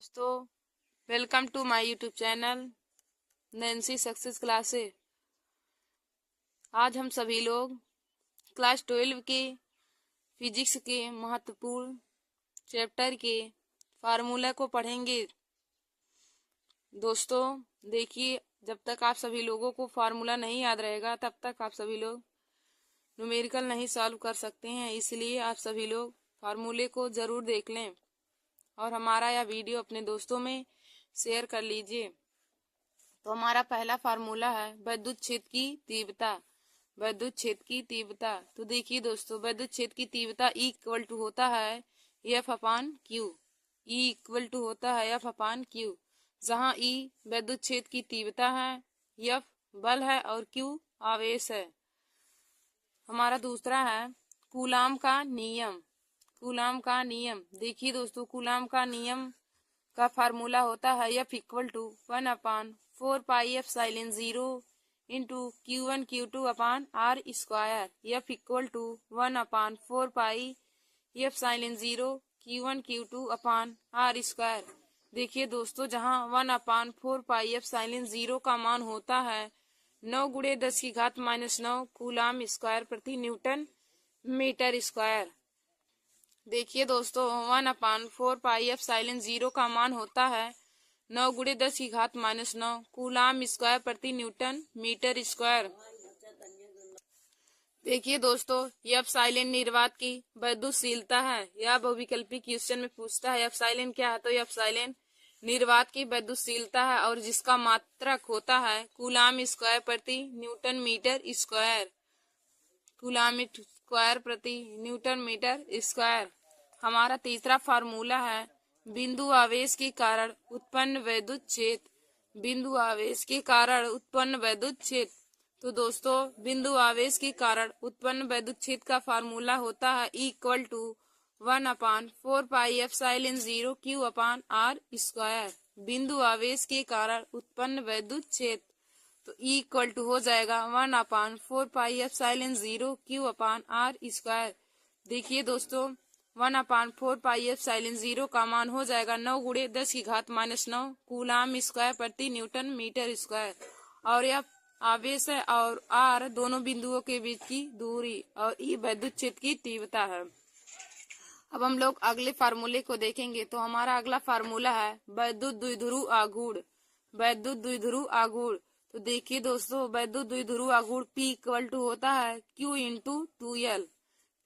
दोस्तों, welcome to my YouTube channel Nancy success classes. आज हम सभी लोग क्लास 12 के फिजिक्स के महत्वपूर्ण चैप्टर के फार्मूला को पढ़ेंगे। दोस्तों देखिए, जब तक आप सभी लोगों को फार्मूला नहीं याद रहेगा तब तक आप सभी लोग न्यूमेरिकल नहीं सॉल्व कर सकते हैं। इसलिए आप सभी लोग फार्मूले को ज़रूर देख लें और हमारा यह वीडियो अपने दोस्तों में शेयर कर लीजिए। तो हमारा पहला फार्मूला है विद्युत क्षेत्र की तीव्रता। विद्युत क्षेत्र की तीव्रता, तो देखिए दोस्तों, विद्युत क्षेत्र की तीव्रता E इक्वल टू होता है F upon Q. E equal to होता है F अपान क्यू, जहाँ E विद्युत क्षेत्र की तीव्रता है, F बल है और Q आवेश है। हमारा दूसरा है कूलाम का नियम। कूलाम का नियम, देखिए दोस्तों, कूलाम का नियम का फार्मूला होता है F equal to 1/4 pi epsilon 0 into Q1 Q2 upon R square. F equal to 1/4 pi epsilon 0 Q1 Q2 upon R square. देखिए दोस्तों, जहाँ 1/4 पाई एप्सिलॉन 0 का मान होता है 9 गुणे 10⁻⁻9 कूलाम स्क्वायर प्रति न्यूटन मीटर स्क्वायर। देखिए दोस्तों, 1/4 पाई एप्सिलॉन 0 का मान होता है 9 गुणे 10⁻⁻9 कूलाम स्क्वायर प्रति न्यूटन मीटर स्क्वायर। देखिए दोस्तों, ये एप्सिलॉन निर्वात की विद्युतशीलता है। यह बहुविकल्पी क्वेश्चन में पूछता है एप्सिलॉन क्या है, तो ये एप्सिलॉन निर्वात की विद्युतशीलता है और जिसका मात्रक होता है कूलाम स्क्वायर प्रति newton metre square. Coulomb square प्रति न्यूटन मीटर स्क्वायर। हमारा तीसरा फार्मूला है बिंदु आवेश के कारण उत्पन्न विद्युत क्षेत्र। बिंदु आवेश के कारण उत्पन्न विद्युत क्षेत्र, तो दोस्तों, बिंदु आवेश के कारण उत्पन्न विद्युत क्षेत्र का फार्मूला होता है E equal to 1/4 pi epsilon 0 Q upon R square. बिंदु आवेश के कारण उत्पन्न विद्युत क्षेत्र, तो E इक्वल टू हो जाएगा 1/4 pi epsilon 0 Q upon R square. देखिए दोस्तों, 1/4 पाई एप्सिलॉन 0 का मान हो जाएगा 9 गुणे 10⁻⁹ कूलाम स्क्वायर प्रति न्यूटन मीटर स्क्वायर। और यह आवेश है और R दोनों बिंदुओं के बीच की दूरी और E विद्युत क्षेत्र की तीव्रता है। अब हम लोग अगले फार्मूले को देखेंगे। तो हमारा अगला फार्मूला है विद्युत द्विध्रुव आघूर्ण। विद्युत द्विध्रुव आघूर्ण, तो देखिए दोस्तों, विद्युत द्विध्रुव आघूर्ण P इक्वल टू होता है Q into 2L।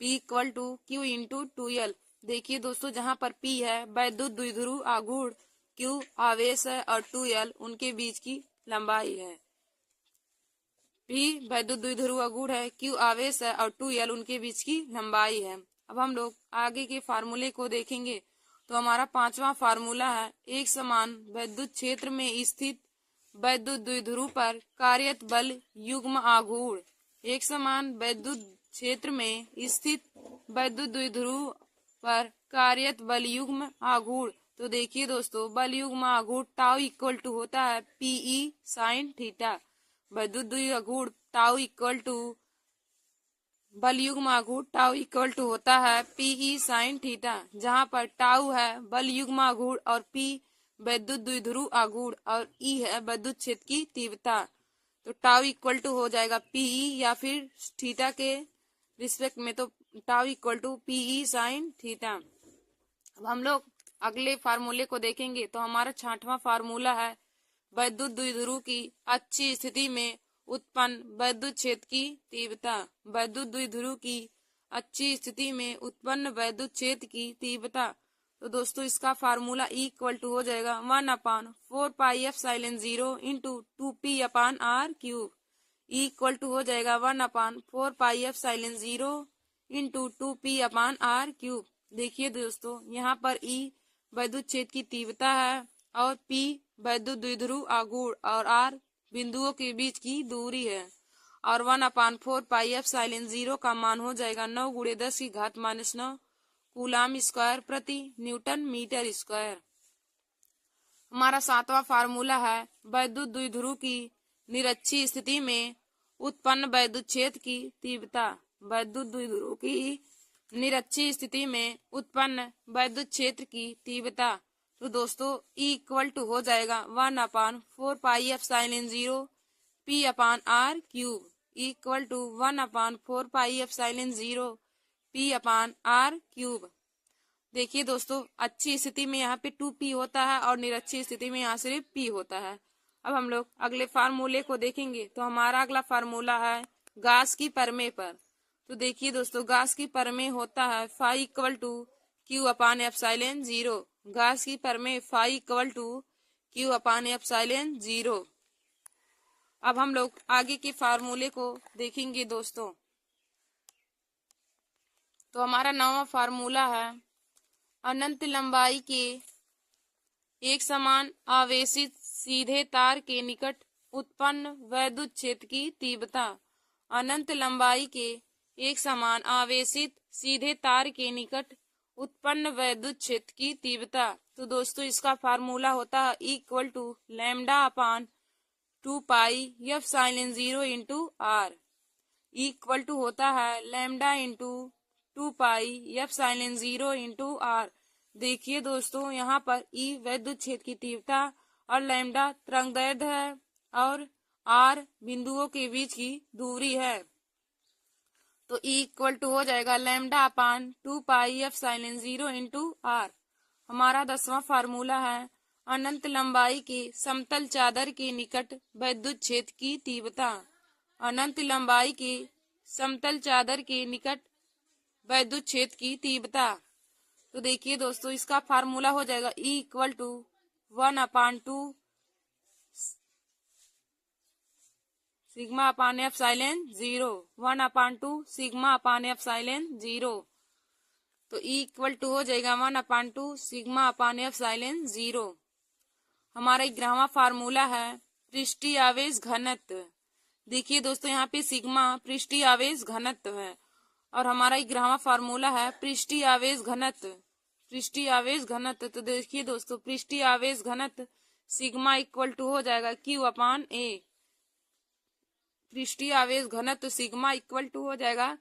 P equal to Q into 2L। देखिए दोस्तों, जहाँ पर P है विद्युत द्विध्रुव आघूर्ण, Q आवेश है और 2L उनके बीच की लंबाई है। P विद्युत द्विध्रुव आघूर्ण है, Q आवेश है और 2L उनके बीच की लंबाई है। अब हम लोग आगे के फार्मूले को देखेंगे। तो हमारा पांचवा फार्मूला है एक समान विद्युत क्षेत्र में स्थित विद्युत द्विध्रुव पर कार्यरत बल युग्म आघूर्ण। एक समान विद्युत क्षेत्र में स्थित विद्युत द्विध्रुव पर कार्यरत बल युग्म आघूर्ण, तो देखिए दोस्तों, बल युग्म आघूर्ण टाउ इक्वल टू होता है PE साइन थीटा। विद्युत द्विध्रुव आघूर्ण टाउ इक्वल टू बल युग्म आघूर्ण टाउ इक्वल टू होता है PE साइन थीटा, जहाँ पर टाउ है बल युग्म आघूर्ण और P विद्युत द्विध्रुव आघूर्ण और E है विद्युत क्षेत्र की तीव्रता। तो टाउ इक्वल टू हो जाएगा PE या फिर थीटा के रिस्पेक्ट में, तो tau equal to PE sine theta. अब हम लोग अगले फार्मूले को देखेंगे। तो हमारा छठवां फार्मूला है विद्युत द्विध्रुव की अच्छी स्थिति में उत्पन्न विद्युत क्षेत्र की तीव्रता। विद्युत द्विध्रुव की अच्छी स्थिति में उत्पन्न विद्युत क्षेत्र की तीव्रता, तो दोस्तों, इसका फार्मूला E इक्वल टू हो जाएगा 1/4 pi epsilon 0 into 2P upon R cube. E equal to हो जाएगा 1/4 pi epsilon 0 into 2P upon R cube. देखिए दोस्तों, यहाँ पर E विद्युत क्षेत्र की तीव्रता है और P विद्युत द्विध्रुव आघूर्ण और R बिंदुओं के बीच की दूरी है। और 1/4 पाई एप्सिलॉन 0 का मान हो जाएगा 9 गुणे 10⁻⁹ कूलाम स्क्वायर प्रति न्यूटन मीटर स्क्वायर। हमारा सातवां फार्मूला है विद्युत द्विध्रुव की निरक्षीय स्थिति में उत्पन्न विद्युत क्षेत्र की तीव्रता। विद्युत द्विध्रुव की निरक्षीय स्थिति में उत्पन्न विद्युत क्षेत्र की तीव्रता, तो दोस्तों ई इक्वल टू हो जाएगा 1/4πε0 P/r³ इक्वल टू 1/4πε0 P/r³। देखिए दोस्तों, अच्छी स्थिति में यहाँ पे 2p होता है और निरच्छी स्थिति में यहाँ सिर्फ p होता है। अब हम लोग अगले फार्मूले को देखेंगे। तो हमारा अगला फार्मूला है गॉस की प्रमेय पर। तो देखिए दोस्तों, गॉस की प्रमेय होता है φ इक्वल टू Q/ε0। गॉस की प्रमेय φ इक्वल टू Q/ε0। अब हम लोग आगे के फार्मूले को देखेंगे दोस्तों। तो हमारा नवा फार्मूला है अनंत लंबाई के एक समान आवेशित सीधे तार के निकट उत्पन्न वैद्युत क्षेत्र की तीव्रता। अनंत लंबाई के एक समान आवेशित सीधे तार के निकट उत्पन्न वैद्युत क्षेत्र की तीव्रता। तो दोस्तों इसका फार्मूला होता है equal to λ/2πε0 into R. Equal to होता है λ/2πε0 इंटू आर। देखिए दोस्तों, यहाँ पर ई वैद्युत क्षेत्र की तीव्रता और लैम्डा तरंगदैर्घ्य है और आर बिंदुओं के बीच की दूरी है। तो ई इक्वल टू हो जाएगा λ/2πε0 इंटू आर। हमारा 10वां फार्मूला है अनंत लंबाई के समतल चादर के निकट वैद्युत क्षेत्र की तीव्रता। अनंत लंबाई के समतल चादर के निकट वैद्युत क्षेत्र की तीव्रता। तो देखिए दोस्तों, इसका फार्मूला हो जाएगा ई इक्वल टू 1/2 σ/ε0 1/2 σ/ε0। तो ई इक्वल टू हो जाएगा 1/2 σ/ε0। हमारा 11वां फार्मूला है पृष्ठीय आवेश घनत्व। देखिए दोस्तों, यहाँ पे सिग्मा पृष्ठीय आवेश घनत्व है और हमारा 11वां फार्मूला है पृष्ठीय आवेश घनत्व। पृष्ठीय आवेश घनत्व, तो देखिए दोस्तों, पृष्ठीय आवेश घनत्व सिग्मा इक्वल टू हो जाएगा Q/A। पृष्ठीय आवेश घनत्व सिग्मा इक्वल टू हो जाएगा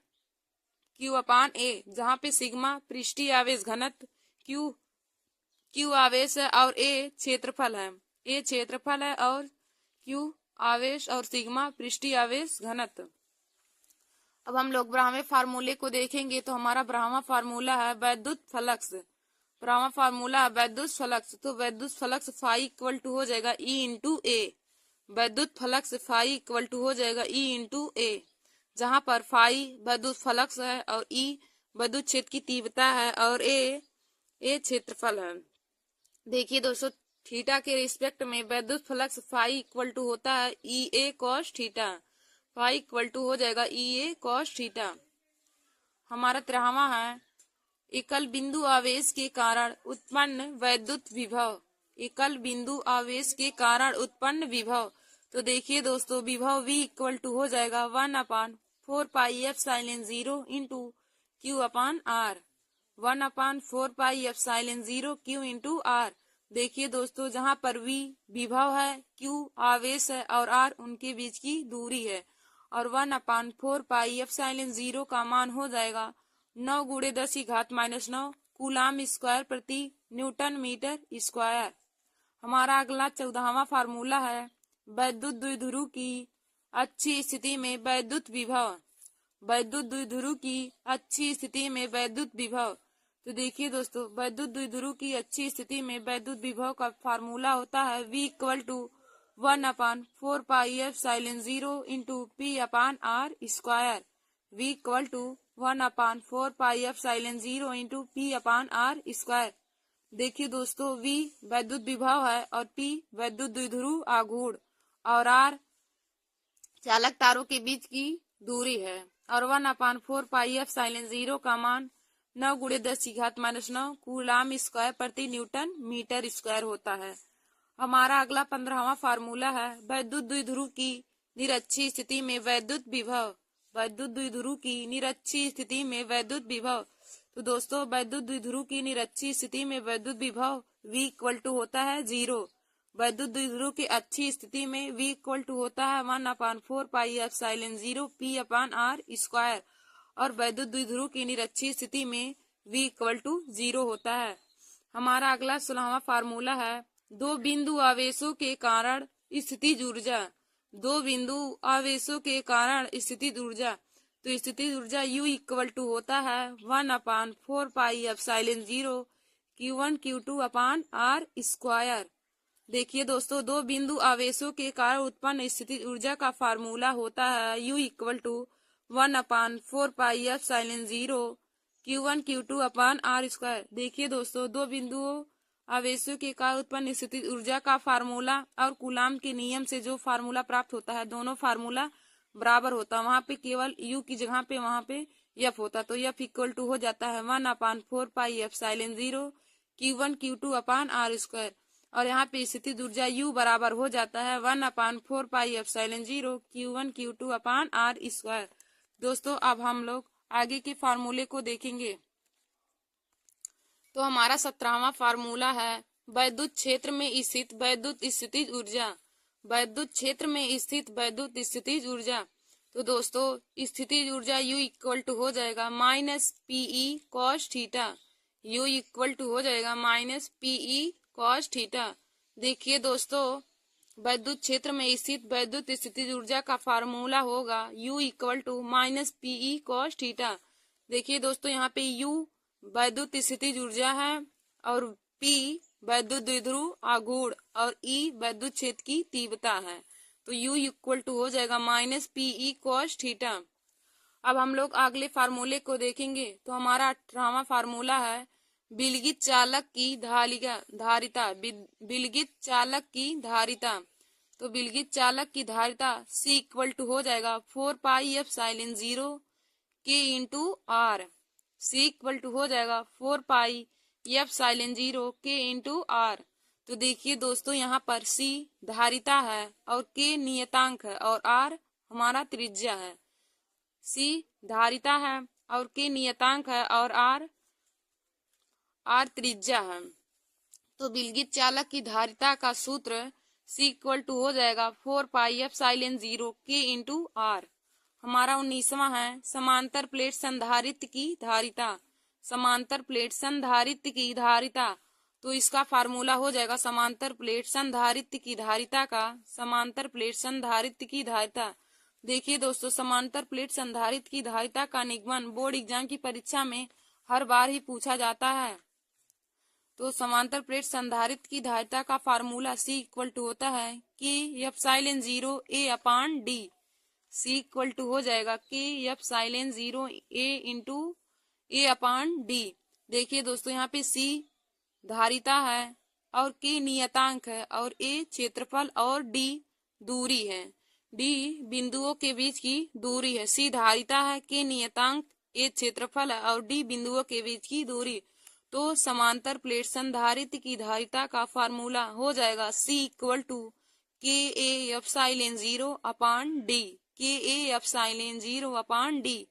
Q/A, जहाँ पे सिग्मा पृष्ठीय आवेश घनत्व, Q आवेश है और A क्षेत्रफल है। A क्षेत्रफल है और Q आवेश और सिग्मा पृष्ठीय आवेश घनत्व। अब हम लोग 12वें फार्मूले को देखेंगे। तो हमारा 12वां फार्मूला है वैद्युत फ्लक्स। 12वां फार्मूला है वैद्युत फ्लक्स। तो वैद्युत फ्लक्स φ इक्वल टू हो जाएगा E इंटू ए। वैद्युत फ्लक्स φ इक्वल टू हो जाएगा E इंटू ए, जहाँ पर φ वैद्युत फ्लक्स है और E वैद्युत क्षेत्र की तीव्रता है और ए क्षेत्रफल है। देखिए दोस्तों, थीटा के रिस्पेक्ट में वैद्युत फ्लक्स φ इक्वल टू होता है EA cos theta. φ equal to हो जाएगा EA cos थीटा। हमारा 13वां है एकल बिंदु आवेश के कारण उत्पन्न वैद्युत विभव। एकल बिंदु आवेश के कारण उत्पन्न विभव। तो देखिए दोस्तों, विभव V इक्वल टू हो जाएगा 1/4πε0 into Q/R। 1/4πε0 Q into are. देखिए दोस्तों, जहाँ पर V विभव है, Q आवेश है और R उनके बीच की दूरी है और 1/4πε0 का मान हो जाएगा 9 × 10⁻⁹ कूलाम स्क्वायर प्रति न्यूटन मीटर स्क्वायर। हमारा अगला 14वां फार्मूला है वैद्युत द्विध्रुव की अच्छी स्थिति में वैद्युत विभव। वैद्युत द्विध्रुव की अच्छी स्थिति में वैद्युत विभव। तो देखिए दोस्तों, वैद्युत द्विध्रुव की अच्छी स्थिति में वैद्युत विभव का फार्मूला होता है V equal to 1/4πε0 into P/r²। V equal to 1/4πε0 into P/r²। देखिए दोस्तों, V वैद्युत विभव है और P वैद्युत द्विध्रुव आघूर्ण और R चालक तारों के बीच की दूरी है और 1/4πε0 का मान 9 × 10⁻⁹ कूलाम स्क्वायर प्रति न्यूटन मीटर स्क्वायर होता है। हमारा अगला 15वां फार्मूला है वैद्युत द्विध्रुव की निरक्षीय स्थिति में वैद्युत विभव। वैद्युत द्विध्रुव की निरक्षीय स्थिति में वैद्युत विभव। तो दोस्तों, वैद्युत द्विध्रुव की निरक्षीय स्थिति में वैद्युत विभव V इक्वल टू होता है 0। वैद्युत द्विध्रुव की अच्छी स्थिति में V इक्वल टू होता है 1/4πε0 P/r² और वैद्युत द्विध्रुव की निरक्षीय स्थिति में V इक्वल टू 0 होता है। हमारा अगला 16वां फार्मूला है दो बिंदु आवेशों के कारण स्थितिज ऊर्जा। दो बिंदु आवेशों के कारण स्थितिज ऊर्जा, तो स्थितिज ऊर्जा U इक्वल टू होता है 1/4πε0 Q1 Q2 upon R square. देखिए दोस्तों, दो बिंदु आवेशों के कारण उत्पन्न स्थितिज ऊर्जा का फार्मूला होता है U equal to 1/4πε0 Q1 Q2 upon R square. देखिए दोस्तों, दो बिंदुओं आवेशों के कारण उत्पन्न स्थितिज ऊर्जा का फार्मूला और कूलाम के नियम से जो फार्मूला प्राप्त होता है, दोनों फार्मूला बराबर होता है। वहां पे केवल U की जगह पे वहां पे F होता, तो F इक्वल टू हो जाता है 1/4πε0 Q1 Q2 upon R square. और यहाँ पे स्थितिज ऊर्जा U बराबर हो जाता है 1/4πε0 Q1 Q2 upon R square. दोस्तों, अब हम लोग आगे के फार्मूले को देखेंगे। तो हमारा 17वां फार्मूला है वैद्युत क्षेत्र में स्थित वैद्युत स्थितिज ऊर्जा। वैद्युत क्षेत्र में स्थित वैद्युत स्थितिज ऊर्जा, तो दोस्तों स्थितिज ऊर्जा U इक्वल टू हो जाएगा -PE cos theta. U equal to हो जाएगा -PE cos थीटा। देखिए दोस्तों, वैद्युत क्षेत्र में स्थित वैद्युत स्थितिज ऊर्जा का फार्मूला होगा U equal to -PE cos theta. देखिए दोस्तों, यहाँ पे U वैद्युत स्थितिज ऊर्जा है और P वैद्युत द्विध्रुव आघूर्ण और E वैद्युत क्षेत्र की तीव्रता है, तो U इक्वल टू हो जाएगा -PE cos थीटा। अब हम लोग अगले फार्मूले को देखेंगे। तो हमारा 18वां फार्मूला है विलगित चालक की धारिता। विलगित चालक की धारिता, तो विलगित चालक की धारिता C इक्वल टू हो जाएगा 4πε0 K into R। C equal to हो जाएगा 4πε0 K इंटू R। तो देखिए दोस्तों, यहाँ पर C धारिता है और K नियतांक है और R हमारा त्रिज्या है। C धारिता है और K नियतांक है और R त्रिज्या है। तो विलगित चालक की धारिता का सूत्र C इक्वल टू हो जाएगा 4πε0 K इंटू R। हमारा 19वां है समांतर प्लेट संधारित्र की धारिता। समांतर प्लेट संधारित्र की धारिता, तो इसका फार्मूला हो जाएगा समांतर प्लेट संधारित्र की धारिता का समांतर प्लेट संधारित्र की धारिता। देखिए दोस्तों, समांतर प्लेट संधारित्र की धारिता का निगमन बोर्ड एग्जाम की परीक्षा में हर बार ही पूछा जाता है। तो समांतर प्लेट संधारित्र की धारिता का फार्मूला C इक्वल टू होता है कि ε0 A upon D। C equal to हो जाएगा कि ε0 A into A upon D। देखिए दोस्तों, यहाँ पे C धारिता है और K नियतांक है और A क्षेत्रफल और D दूरी है। D बिंदुओं के बीच की दूरी है। C धारिता है, K नियतांक, A क्षेत्रफल है और D बिंदुओं के बीच की दूरी। तो समांतर प्लेट संधारित्र की धारिता का फार्मूला हो जाएगा C equal to KA upon D। KA upon D।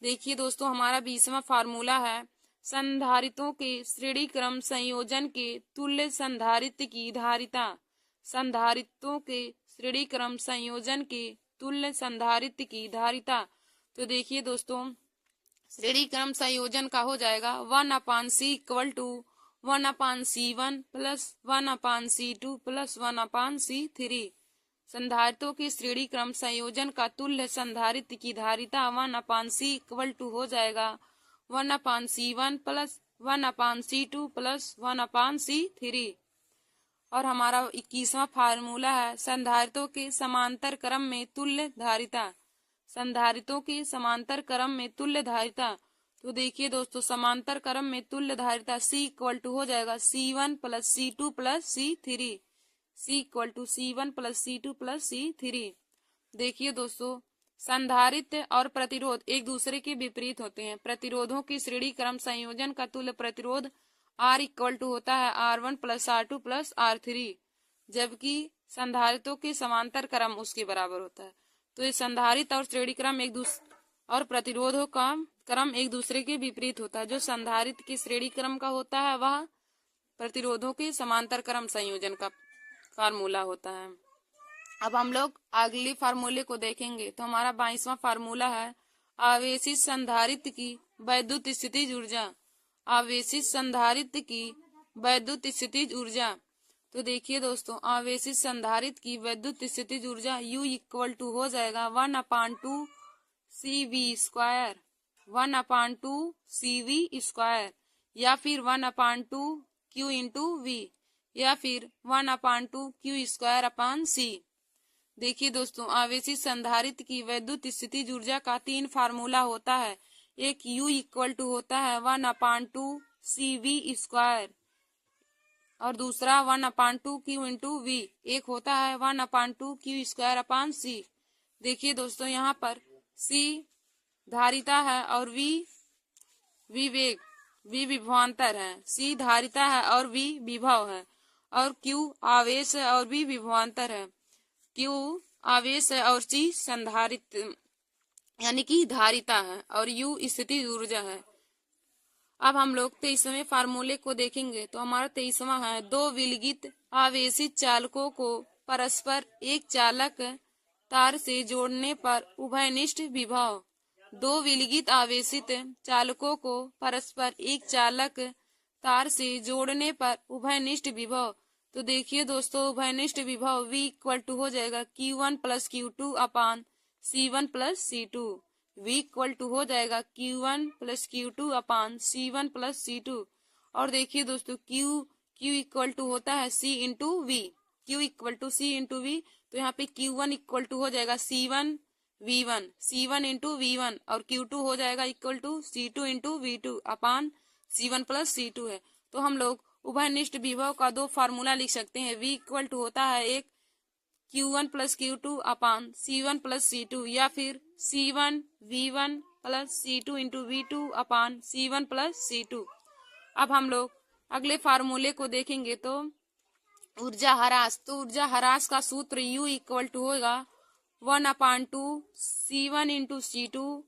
देखिए दोस्तों, हमारा 20वां फार्मूला है संधारित्रों के श्रेणी क्रम संयोजन के तुल्य संधारित्र की धारिता। संधारित्रों के श्रेणी क्रम संयोजन के तुल्य संधारित्र की धारिता, तो देखिए दोस्तों, श्रेणी क्रम संयोजन का हो जाएगा 1/C equal to 1/C1 plus 1/C2 plus 1/C3। संधारित्रों के श्रेणी क्रम संयोजन का तुल्य संधारित्र की धारिता 1/C इक्वल टू हो जाएगा 1/C1 plus 1/C2 plus 1/C3। और हमारा 21वां फार्मूला है संधारित्रों के समांतर क्रम में तुल्य धारिता। संधारित्रों के समांतर क्रम में तुल्य धारिता, तो देखिए दोस्तों, समांतर क्रम में तुल्य धारिता C इक्वल टू हो जाएगा C1 plus C2 plus C3। C equal to C1 plus C2 plus C3। देखिए दोस्तों, संधारित्र और प्रतिरोध एक दूसरे के विपरीत होते हैं। प्रतिरोधों की श्रेणी क्रम संयोजन का तुल्य प्रतिरोध R इक्वल टू होता है R1 plus R2 plus R3, जबकि संधारित्रों के समांतर क्रम उसके बराबर होता है। तो ये संधारित्र और श्रेणी क्रम और प्रतिरोधों का क्रम एक दूसरे के विपरीत होता है। जो संधारित्र के श्रेणी क्रम का होता है वह प्रतिरोधों के समांतर क्रम संयोजन का फार्मूला होता है। अब हम लोग अगले फार्मूले को देखेंगे। तो हमारा 22वां फार्मूला है आवेशित संधारित्र की वैद्युत स्थितिज ऊर्जा। आवेशित संधारित्र की वैद्युत स्थितिज ऊर्जा। तो देखिए दोस्तों, आवेशित संधारित्र की वैद्युत स्थितिज ऊर्जा U इक्वल टू हो जाएगा 1/2 CV², 1/2 CV², या फिर 1/2 Q इंटू V, या फिर 1/2 Q²/C। देखिए दोस्तों, आवेशित संधारित्र की वैद्युत स्थितिज ऊर्जा का 3 फार्मूला होता है। एक U इक्वल टू होता है 1/2 CV², और दूसरा 1/2 Q इंटू V, एक होता है 1/2 Q²/C। देखिए दोस्तों, यहाँ पर C धारिता है और V विवेग, V विभवांतर है। C धारिता है और V विभव है, और Q आवेश है और V विभवांतर है। Q आवेश है और C संधारित्र यानी कि धारिता है, और U स्थितिज ऊर्जा है। अब हम लोग 23वें फार्मूले को देखेंगे। तो हमारा 23वां है, दो विलगित आवेशित चालकों को परस्पर एक चालक तार से जोड़ने पर उभयनिष्ठ विभव। दो विलगित आवेशित चालकों को परस्पर एक चालक तार से जोड़ने पर उभयनिष्ठ विभव। तो देखिए दोस्तों, उभयनिष्ठ विभव V इक्वल टू हो जाएगा Q1 plus Q2/C1 plus C2। V equal to हो जाएगा Q1 plus Q2/C1 plus C2। और देखिए दोस्तों, Q इक्वल टू होता है C into V, Q equal to C into V। तो यहाँ पे Q1 इक्वल टू हो जाएगा C1 इंटू V1, और Q2 हो जाएगा equal to C2 into V2/C1 plus C2 है। तो हम लोग उभयनिष्ठ विभव का 2 फार्मूला लिख सकते हैं। V इक्वल टू होता है एक Q1 plus Q2/C1 plus C2, या फिर C1 V1 plus C2 into V2/C1 plus C2। अब हम लोग अगले फार्मूले को देखेंगे। तो ऊर्जा ह्रास, तो ऊर्जा ह्रास का सूत्र U इक्वल टू होगा 1/2 C1 इंटू C2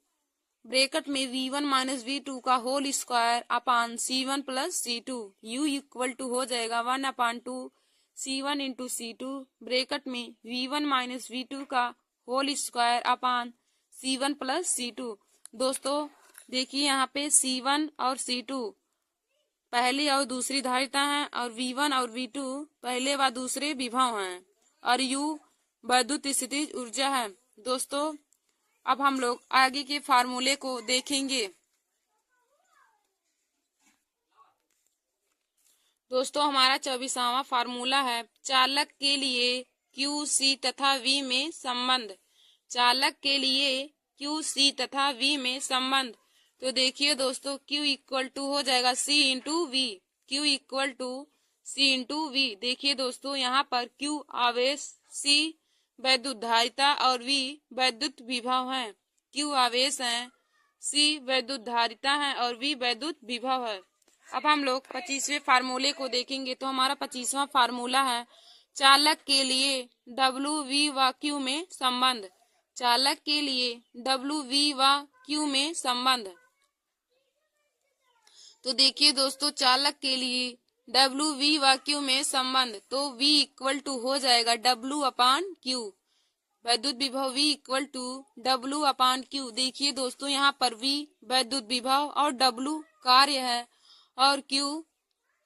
ब्रैकेट में V1 माइनस V2 का whole square plus C2। U equal to हो जाएगा 1/2 C1 इंटू C2 ब्रैकेट में V1 माइनस V2 का होल स्क्वायर/C1 प्लस C2। दोस्तों देखिए, यहाँ पे C1 और C2 पहली और दूसरी धारिता है, और V1 और V2 पहले व दूसरे विभव हैं, और U वैद्युत स्थितिज ऊर्जा है। दोस्तों अब हम लोग आगे के फार्मूले को देखेंगे। दोस्तों हमारा 24वां फार्मूला है, चालक के लिए Q, C तथा V में संबंध। चालक के लिए Q, C तथा V में संबंध। तो देखिए दोस्तों, Q इक्वल टू हो जाएगा C into V, Q equal to C into V। देखिए दोस्तों, यहाँ पर Q आवेश, C वैद्युत धारिता और V वैद्युत विभव है। Q आवेश है, C वैद्युत धारिता है और V वैद्युत विभव है। अब हम लोग 25वें फार्मूले को देखेंगे। तो हमारा 25वां फार्मूला है, चालक के लिए W, V व Q में संबंध। चालक के लिए W, V व Q में संबंध। तो देखिए दोस्तों, चालक के लिए W, V व Q में संबंध। तो V इक्वल टू हो जाएगा W/Q, वैद्युत विभव V इक्वल टू W/Q। देखिए दोस्तों, यहाँ पर V वैद्युत विभव और W कार्य है, और Q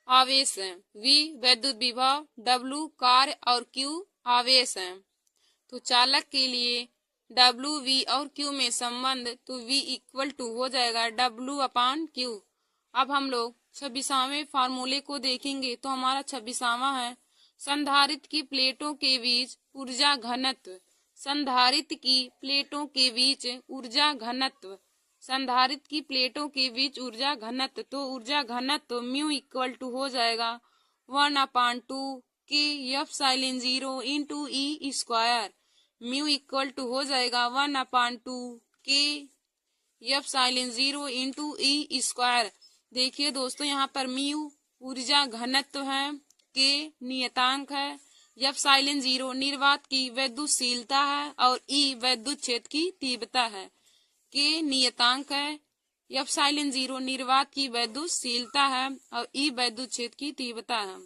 आवेश है। V वैद्युत विभव, W कार्य और Q आवेश है। तो चालक के लिए W, V और Q में संबंध, तो V इक्वल टू हो जाएगा W/Q। अब हम लोग 26वें फार्मूले को देखेंगे। तो हमारा 26वां है, संधारित्र की प्लेटों के बीच ऊर्जा घनत्व। संधारित्र की प्लेटों के बीच ऊर्जा घनत्व। संधारित्र की प्लेटों के बीच ऊर्जा घनत्व। तो ऊर्जा घनत्व म्यू इक्वल टू हो जाएगा 1/2 K/0 into E²। Mu equal to हो जाएगा 1/2 K/0 इंटू E²। देखिए दोस्तों, यहाँ पर म्यू ऊर्जा घनत्व है, K नियतांक है, F0 निर्वात की वैद्युतशीलता है, और E वैद्युत क्षेत्र की तीव्रता है। K नियतांक है, F0 निर्वात की वैद्युतशीलता है, और E वैद्युत क्षेत्र की तीव्रता है।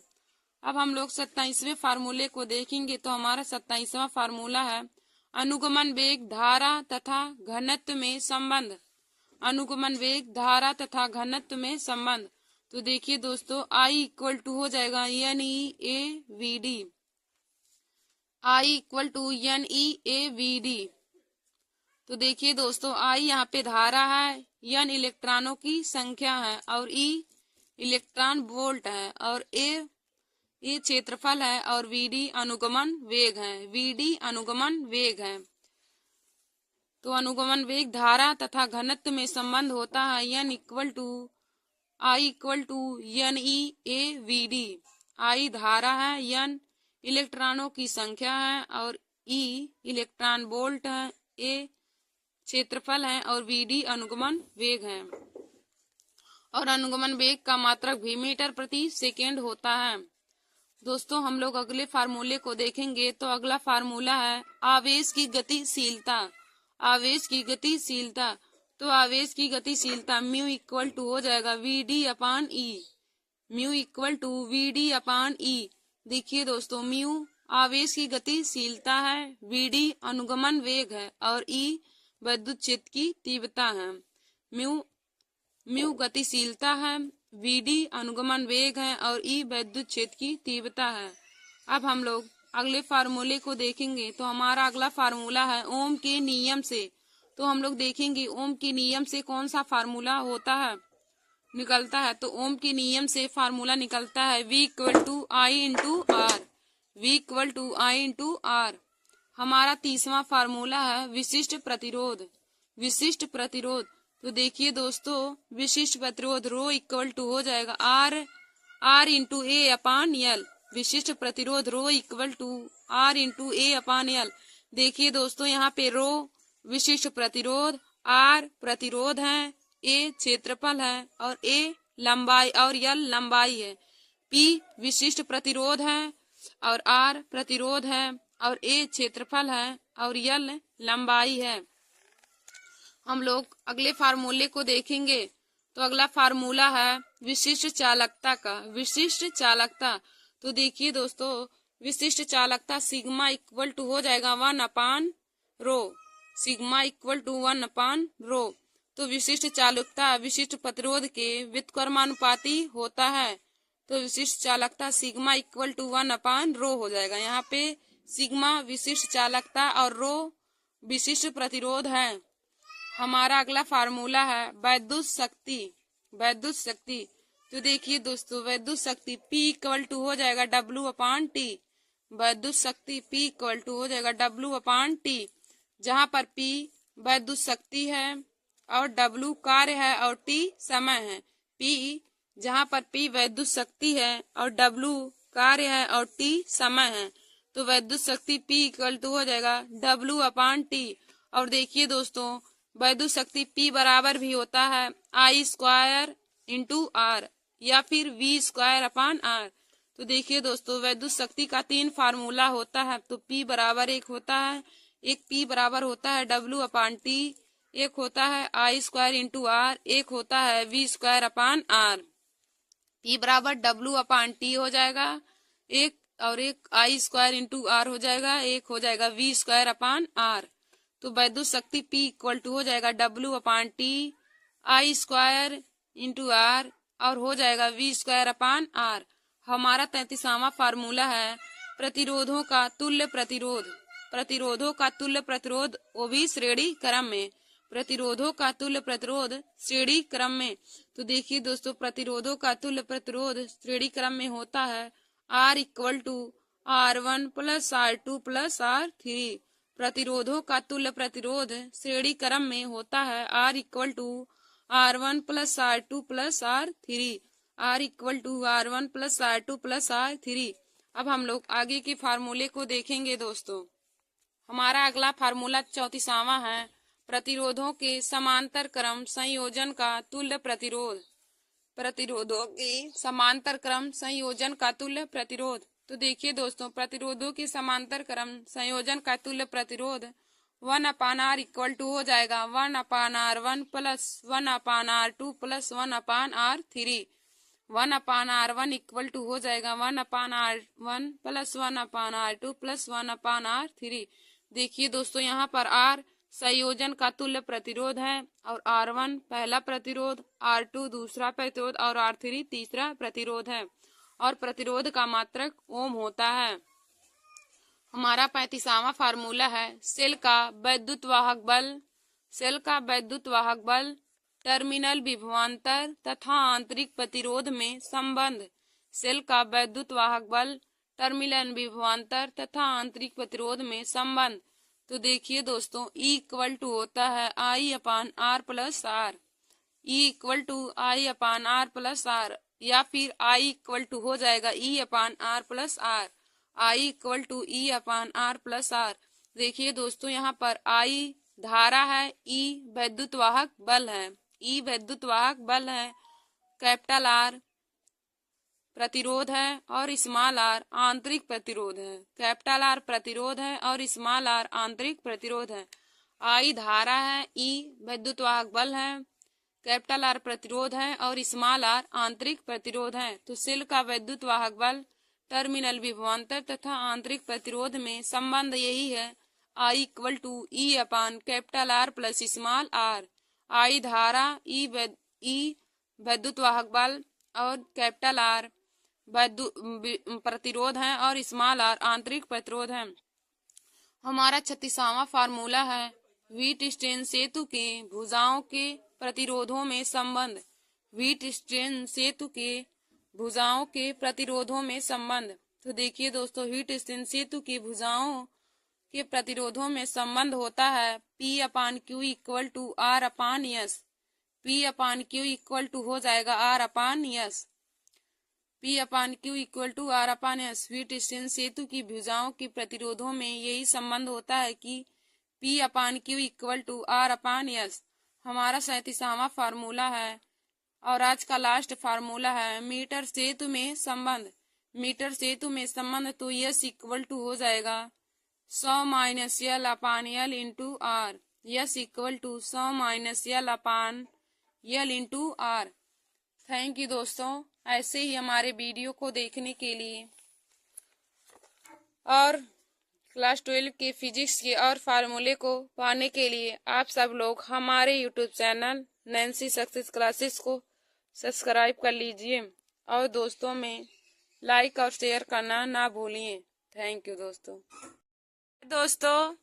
अब हम लोग 27वें फार्मूले को देखेंगे। तो हमारा 27वां फार्मूला है, अनुगमन वेग, धारा तथा घनत्व में संबंध। अनुगमन वेग, धारा तथा घनत्व में संबंध। तो देखिए दोस्तों आई इक्वल टू हो जाएगा NeAVD, I equal to NeAVD। तो देखिए दोस्तों आई यहाँ पे धारा है, N इलेक्ट्रॉनों की संख्या है और E इलेक्ट्रॉन वोल्ट है और ए क्षेत्रफल है और VD अनुगमन वेग है, VD अनुगमन वेग है। तो अनुगमन वेग धारा तथा घनत्व में संबंध होता है N equal to I equal to NeAVD। I धारा है, N इलेक्ट्रॉनों की संख्या है और E इलेक्ट्रॉन वोल्ट है, A क्षेत्रफल है और VD अनुगमन वेग है। और अनुगमन वेग का मात्रक भी मीटर प्रति सेकेंड होता है। दोस्तों हम लोग अगले फार्मूले को देखेंगे। तो अगला फार्मूला है आवेश की गतिशीलता। आवेश की गतिशीलता, तो आवेश की गतिशीलता म्यू इक्वल टू हो जाएगा VD upon E, mu equal to VD upon E। देखिए दोस्तों म्यू आवेश की गतिशीलता है, VD अनुगमन वेग है और E विद्युत क्षेत्र की तीव्रता है। म्यू गतिशीलता है, VD अनुगमन वेग है और E विद्युत क्षेत्र की तीव्रता है। अब हम लोग अगले फार्मूले को देखेंगे। तो हमारा अगला फार्मूला है ओम के नियम से। तो हम लोग देखेंगे ओम के नियम से कौन सा फार्मूला होता है, निकलता है। तो ओम के नियम से फार्मूला निकलता है V equal to I into R, V equal to I into R. हमारा तीसरा फार्मूला है विशिष्ट प्रतिरोध। विशिष्ट प्रतिरोध, तो देखिए दोस्तों विशिष्ट प्रतिरोध रो इक्वल टू हो जाएगा R into A upon L. विशिष्ट प्रतिरोध rho equal to R into A upon L. देखिए दोस्तों यहाँ पे रो विशिष्ट प्रतिरोध, आर प्रतिरोध है, ए क्षेत्रफल है और ए लंबाई और एल लंबाई है। पी विशिष्ट प्रतिरोध है और आर प्रतिरोध है और ए क्षेत्रफल है और एल लंबाई है। हम लोग अगले फार्मूले को देखेंगे। तो अगला फार्मूला है विशिष्ट चालकता का। विशिष्ट चालकता, तो देखिए दोस्तों विशिष्ट चालकता सिग्मा इक्वल टू हो जाएगा 1 अपान रो, सिग्मा इक्वल टू 1 अपान रो। तो विशिष्ट चालकता विशिष्ट प्रतिरोध के व्युत्क्रमानुपाती होता है। तो विशिष्ट चालकता सिग्मा इक्वल टू 1 अपान रो हो जाएगा। यहाँ पे सिग्मा विशिष्ट चालकता और रो विशिष्ट प्रतिरोध है। हमारा अगला फार्मूला है वैद्युत शक्ति। वैद्युत शक्ति, तो देखिए दोस्तों वैद्युत शक्ति P इक्वल टू हो जाएगा W अपान T। वैद्युत शक्ति P इक्वल टू हो जाएगा W अपान T, जहाँ पर P वैद्युत शक्ति है और W कार्य है और T समय है। P जहाँ पर P वैद्युत शक्ति है और W कार्य है और T समय है। तो वैद्युत शक्ति P इक्वल टू हो जाएगा W अपान T। और देखिए दोस्तों वैद्युत शक्ति P बराबर भी होता है I स्क्वायर इंटू आर या फिर V स्क्वायर अपान आर। तो देखिए दोस्तों वैद्युत शक्ति का 3 फार्मूला होता है। तो P बराबर एक होता है, एक P बराबर होता है W अपान T, एक होता है I स्क्वायर इंटू आर, एक होता है V square upon R. P बराबर W अपान T हो जाएगा एक, और एक I स्क्वायर इंटू आर हो जाएगा, एक हो जाएगा V स्क्वायर अपान आर। तो वैद्युत शक्ति P इक्वल टू हो जाएगा W upon T I square into R और हो जाएगा V स्क्वायर अपान आर। हमारा 33वां फार्मूला है प्रतिरोधों का तुल्य प्रतिरोध। प्रतिरोधों का तुल्य प्रतिरोध वो भी श्रेणी क्रम में। प्रतिरोधों का तुल्य प्रतिरोध श्रेणी क्रम में। तो देखिए दोस्तों प्रतिरोधों का तुल्य प्रतिरोध श्रेणी क्रम में होता है R equal to R1 plus R2 plus R3। प्रतिरोधों का तुल्य प्रतिरोध श्रेणी क्रम में होता है R equal to R1 plus R2 plus R3, R equal to R1 plus R2 plus R3। अब हम लोग आगे के फार्मूले को देखेंगे दोस्तों। हमारा अगला फार्मूला 34वां है प्रतिरोधों के समांतर क्रम संयोजन का तुल्य प्रतिरोध। प्रतिरोधों के समांतर क्रम संयोजन का तुल्य प्रतिरोध। तो देखिए दोस्तों प्रतिरोधों के समांतर क्रम संयोजन का तुल्य प्रतिरोध 1 अपान आर इक्वल टू हो जाएगा 1 upon R1 plus 1 upon R2 plus 1 upon R3। 1 upon R1 equal to हो जाएगा 1 upon R1 plus 1 upon R2 plus 1 upon R3। देखिए दोस्तों यहाँ पर R संयोजन का तुल्य प्रतिरोध है और R1 पहला प्रतिरोध, R2 दूसरा प्रतिरोध और R3 तीसरा प्रतिरोध है और प्रतिरोध का मात्रक ओम होता है। हमारा 35वां फार्मूला है सेल का वैद्युत वाहक बल। सेल का वैद्युत वाहक बल टर्मिनल विभवांतर तथा आंतरिक प्रतिरोध में संबंध। सेल का वैद्युत वाहक बल टर्मिनल विभवांतर तथा आंतरिक प्रतिरोध में संबंध। तो देखिए दोस्तों, E इक्वल टू होता है I/R plus r. E equal to I/R plus r, या फिर I इक्वल टू हो जाएगा E/R plus r. I equal to E/R plus r. देखिए दोस्तों, यहाँ पर I धारा है, E वैद्युत वाहक बल है। E वैद्युत वाहक बल है, कैपिटल R प्रतिरोध है और स्मॉल r आंतरिक प्रतिरोध है। कैपिटल R प्रतिरोध है और स्मॉल r आंतरिक प्रतिरोध है। I धारा है, E वैद्युत वाहक बल है, कैपिटल R प्रतिरोध है और स्मॉल r आंतरिक प्रतिरोध है। तो सेल का वैद्युत वाहक बल टर्मिनल विभवांतर तथा आंतरिक प्रतिरोध में संबंध यही है, I equal to E/R capital R plus small r। I धारा, E वैद्युत वाहक बल और कैपिटल R प्रतिरोध है और स्मॉल r आंतरिक प्रतिरोध है। हमारा 36वां फार्मूला है व्हीटस्टीन सेतु के भुजाओं के प्रतिरोधों में संबंध। व्हीटस्टीन सेतु के भुजाओं के प्रतिरोधों में संबंध। तो देखिए दोस्तों, व्हीटस्टीन सेतु की भुजाओं के प्रतिरोधों में संबंध होता है P/Q equal to R/S। P/Q equal to हो जाएगा R/S। P/Q equal to R/S। व्हीटस्टीन सेतु की भुजाओं के प्रतिरोधों में यही संबंध होता है कि P/Q इक्वल टू R/S। हमारा 37वां फार्मूला है और आज का लास्ट फार्मूला है मीटर सेतु में संबंध। मीटर सेतु में संबंध तो S इक्वल टू हो जाएगा 100 - L/L into R। S equal to 100 - L/L into R। Thank you दोस्तों, ऐसे ही हमारे वीडियो को देखने के लिए और क्लास 12 के फिजिक्स के और फार्मूले को पाने के लिए आप सब लोग हमारे YouTube channel Nancy success classes को सब्सक्राइब कर लीजिए और दोस्तों में लाइक और शेयर करना ना भूलिए। थैंक यू दोस्तों,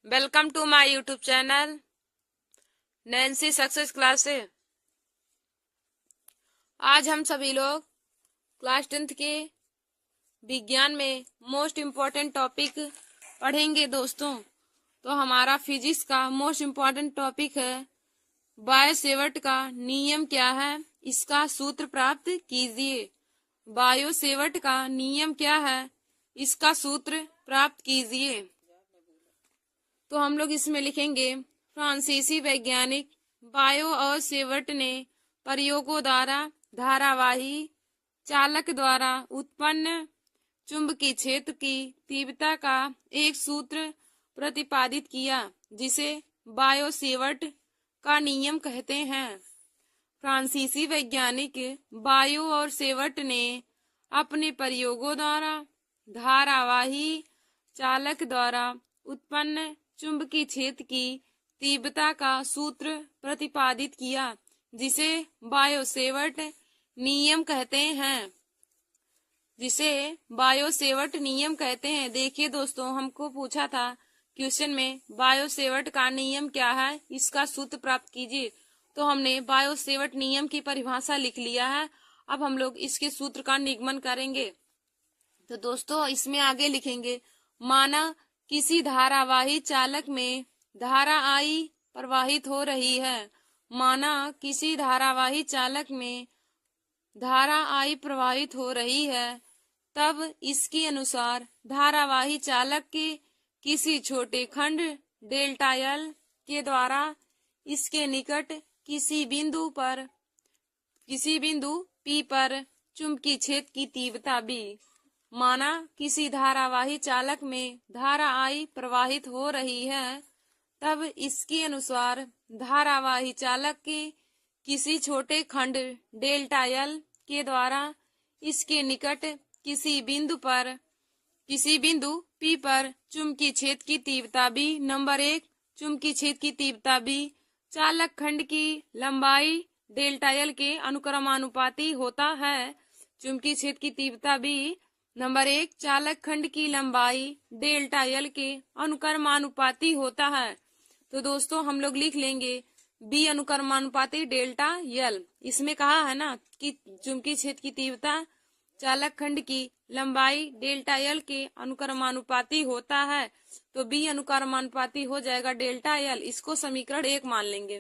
welcome to my YouTube channel Nancy success classes. आज हम सभी लोग क्लास 10th के विज्ञान में मोस्ट इम्पोर्टेंट टॉपिक पढ़ेंगे दोस्तों। तो हमारा फिजिक्स का मोस्ट इम्पोर्टेंट टॉपिक है बायो-सेवर्ट का नियम क्या है, इसका सूत्र प्राप्त कीजिए। बायो-सेवर्ट का नियम क्या है, इसका सूत्र प्राप्त कीजिए। तो हम लोग इसमें लिखेंगे फ्रांसीसी वैज्ञानिक बायो और सेवर्ट ने प्रयोगों द्वारा धारावाही चालक द्वारा उत्पन्न चुंबकीय क्षेत्र की तीव्रता का एक सूत्र प्रतिपादित किया, जिसे बायो-सेवर्ट का नियम कहते हैं। फ्रांसीसी वैज्ञानिक बायो और सेवर्ट ने अपने प्रयोगों द्वारा धारावाही चालक द्वारा उत्पन्न चुंबकीय क्षेत्र की तीव्रता का सूत्र प्रतिपादित किया, जिसे बायो-सेवर्ट नियम कहते हैं। जिसे बायो-सेवर्ट नियम कहते हैं। देखिए दोस्तों, हमको पूछा था क्वेश्चन में बायो-सेवर्ट का नियम क्या है, इसका सूत्र प्राप्त कीजिए। तो हमने बायो-सेवर्ट नियम की परिभाषा लिख लिया है। अब हम लोग इसके सूत्र का निगमन करेंगे। तो दोस्तों, इसमें आगे लिखेंगे माना किसी धारावाही चालक में धारा I प्रवाहित हो रही है। माना किसी धारावाही चालक में धारा I प्रवाहित हो रही है, तब इसके अनुसार धारावाही चालक के किसी छोटे खंड डेल्टा L के द्वारा इसके निकट किसी बिंदु P पर चुंबकीय क्षेत्र की तीव्रता B। माना किसी धारावाही चालक में धारा I प्रवाहित हो रही है, तब इसके अनुसार धारावाही चालक के किसी छोटे खंड डेल्टा L के द्वारा इसके निकट किसी बिंदु P पर चुंबकीय क्षेत्र की तीव्रता B। नंबर 1 चुंबकीय क्षेत्र की तीव्रता B चालक खंड की लंबाई डेल्टा एल के अनुक्रमानुपाती होता है। चुंबकीय क्षेत्र की तीव्रता B नंबर 1 चालक खंड की लंबाई डेल्टा एल के अनुक्रमानुपाती होता है। तो दोस्तों हम लोग लिख लेंगे B अनुक्रमानुपाती डेल्टा एल। इसमें कहा है ना कि चुंबकीय क्षेत्र की तीव्रता चालक खंड की लंबाई डेल्टा एल के अनुक्रमानुपाती होता है, तो B अनुक्रमानुपाती हो जाएगा डेल्टा एल। इसको समीकरण 1 मान लेंगे।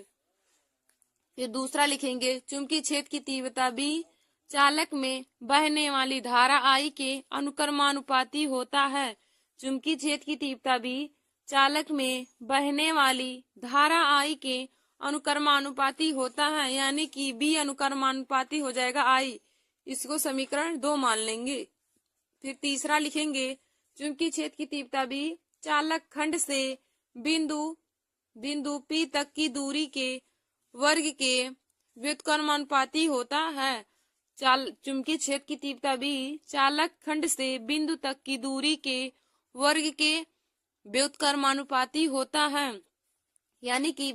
फिर दूसरा लिखेंगे चुंबकीय क्षेत्र की तीव्रता B चालक में बहने वाली धारा I के अनुक्रमानुपाती होता है। चुंबकीय क्षेत्र की तीव्रता B चालक में बहने वाली धारा I के अनुक्रमानुपाती होता है, यानी कि B अनुक्रमानुपाती हो जाएगा I। इसको समीकरण 2 मान लेंगे। फिर तीसरा लिखेंगे चुंबकीय क्षेत्र की तीव्रता B चालक खंड से बिंदु P तक की दूरी के वर्ग के व्युत्क्रमानुपाती होता है। चुंबकीय क्षेत्र की तीव्रता B चालक खंड से बिंदु तक की दूरी के वर्ग के व्युत्क्रमानुपाती होता है, यानी कि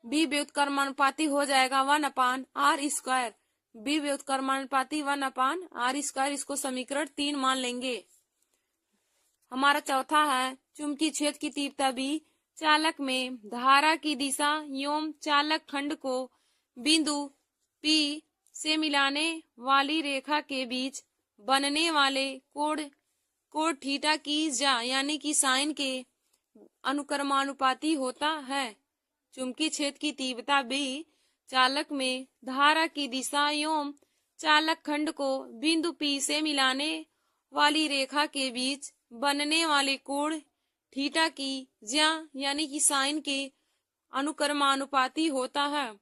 B व्युत्क्रमानुपाती हो जाएगा 1/r²। B व्युत्क्रमानुपाती 1/r²। इसको समीकरण 3 मान लेंगे। हमारा चौथा है चुंबकीय क्षेत्र की तीव्रता B चालक में धारा की दिशा एवं चालक खंड को बिंदु P से मिलाने वाली रेखा के बीच बनने वाले कोण थीटा की यानी कि साइन के अनुक्रमानुपाती होता है। चुंबकीय क्षेत्र की तीव्रता B चालक में धारा की दिशा एवं चालक खंड को बिंदु P से मिलाने वाली रेखा के बीच बनने वाले कोण थीटा की यानी कि साइन के अनुक्रमानुपाती होता है।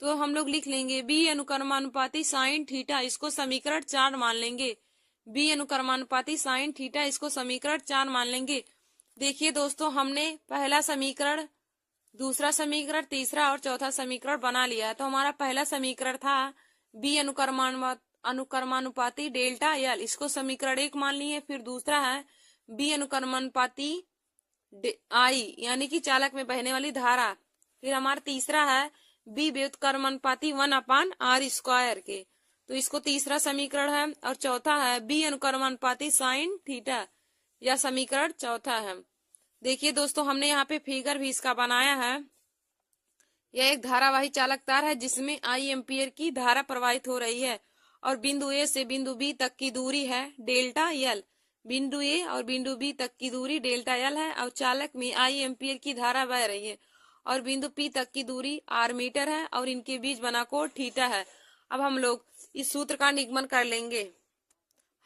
तो हम लोग लिख लेंगे B अनुक्रमानुपाती साइन थीटा। इसको समीकरण 4 मान लेंगे। B अनुक्रमानुपाती साइन थीटा। इसको समीकरण 4 मान लेंगे। देखिए दोस्तों, हमने पहला समीकरण, दूसरा समीकरण, तीसरा और चौथा समीकरण बना लिया। तो हमारा पहला समीकरण था B अनुक्रमानुपाती डेल्टा एल। इसको समीकरण 1 मान लिए। फिर दूसरा है B अनुक्रमानुपाती I यानी कि चालक में बहने वाली धारा। फिर हमारा तीसरा है B व्युत्क्रमानुपाती 1/r² के। तो इसको तीसरा समीकरण है। और चौथा है B अनुक्रमानुपाती साइन थीटा। यह समीकरण चौथा है। देखिए दोस्तों, हमने यहाँ पे फिगर भी इसका बनाया है। यह एक धारावाही चालक तार है जिसमें I एम्पीयर की धारा प्रवाहित हो रही है और बिंदु A से बिंदु B तक की दूरी है डेल्टा एल। बिंदु A और बिंदु B तक की दूरी डेल्टा एल है और चालक में I एम्पीयर की धारा बह रही है और बिंदु P तक की दूरी r मीटर है और इनके बीच बना कोण थीटा है। अब हम लोग इस सूत्र का निगमन कर लेंगे।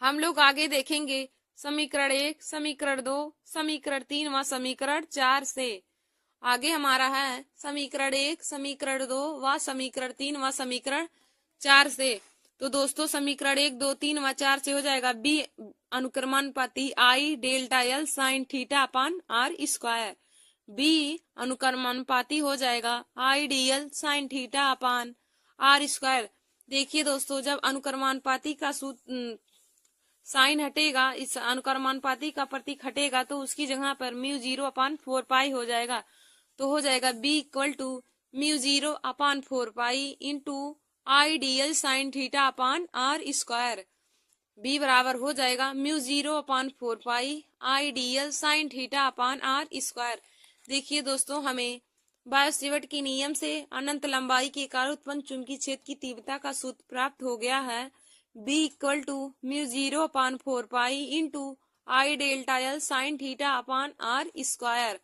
हम लोग आगे देखेंगे समीकरण 1, समीकरण 2, समीकरण 3 व समीकरण 4 से। आगे हमारा है समीकरण 1, समीकरण 2 व समीकरण 3 व समीकरण 4 से। तो दोस्तों समीकरण 1, 2, 3 व 4 से हो जाएगा B अनुक्रमानुपाती I delta L sine theta upon r²। B अनुक्रमानुपाती हो जाएगा I dl sine theta upon r²। देखिए दोस्तों, जब अनुक्रमानुपाती का साइन हटेगा, इस अनुक्रमानुपाती का प्रतीक हटेगा, तो उसकी जगह पर μ0/4π हो जाएगा। तो हो जाएगा B = μ0/4π into I dl sine theta upon r²। B बराबर हो जाएगा μ0/4π I dl sine theta upon r²। देखिए दोस्तों, हमें बायो-सेवर्ट के नियम से अनंत लंबाई के कारण उत्पन्न चुंबकीय क्षेत्र की तीव्रता का सूत्र प्राप्त हो गया है। B = μ0/4π into I delta L sine theta upon r²,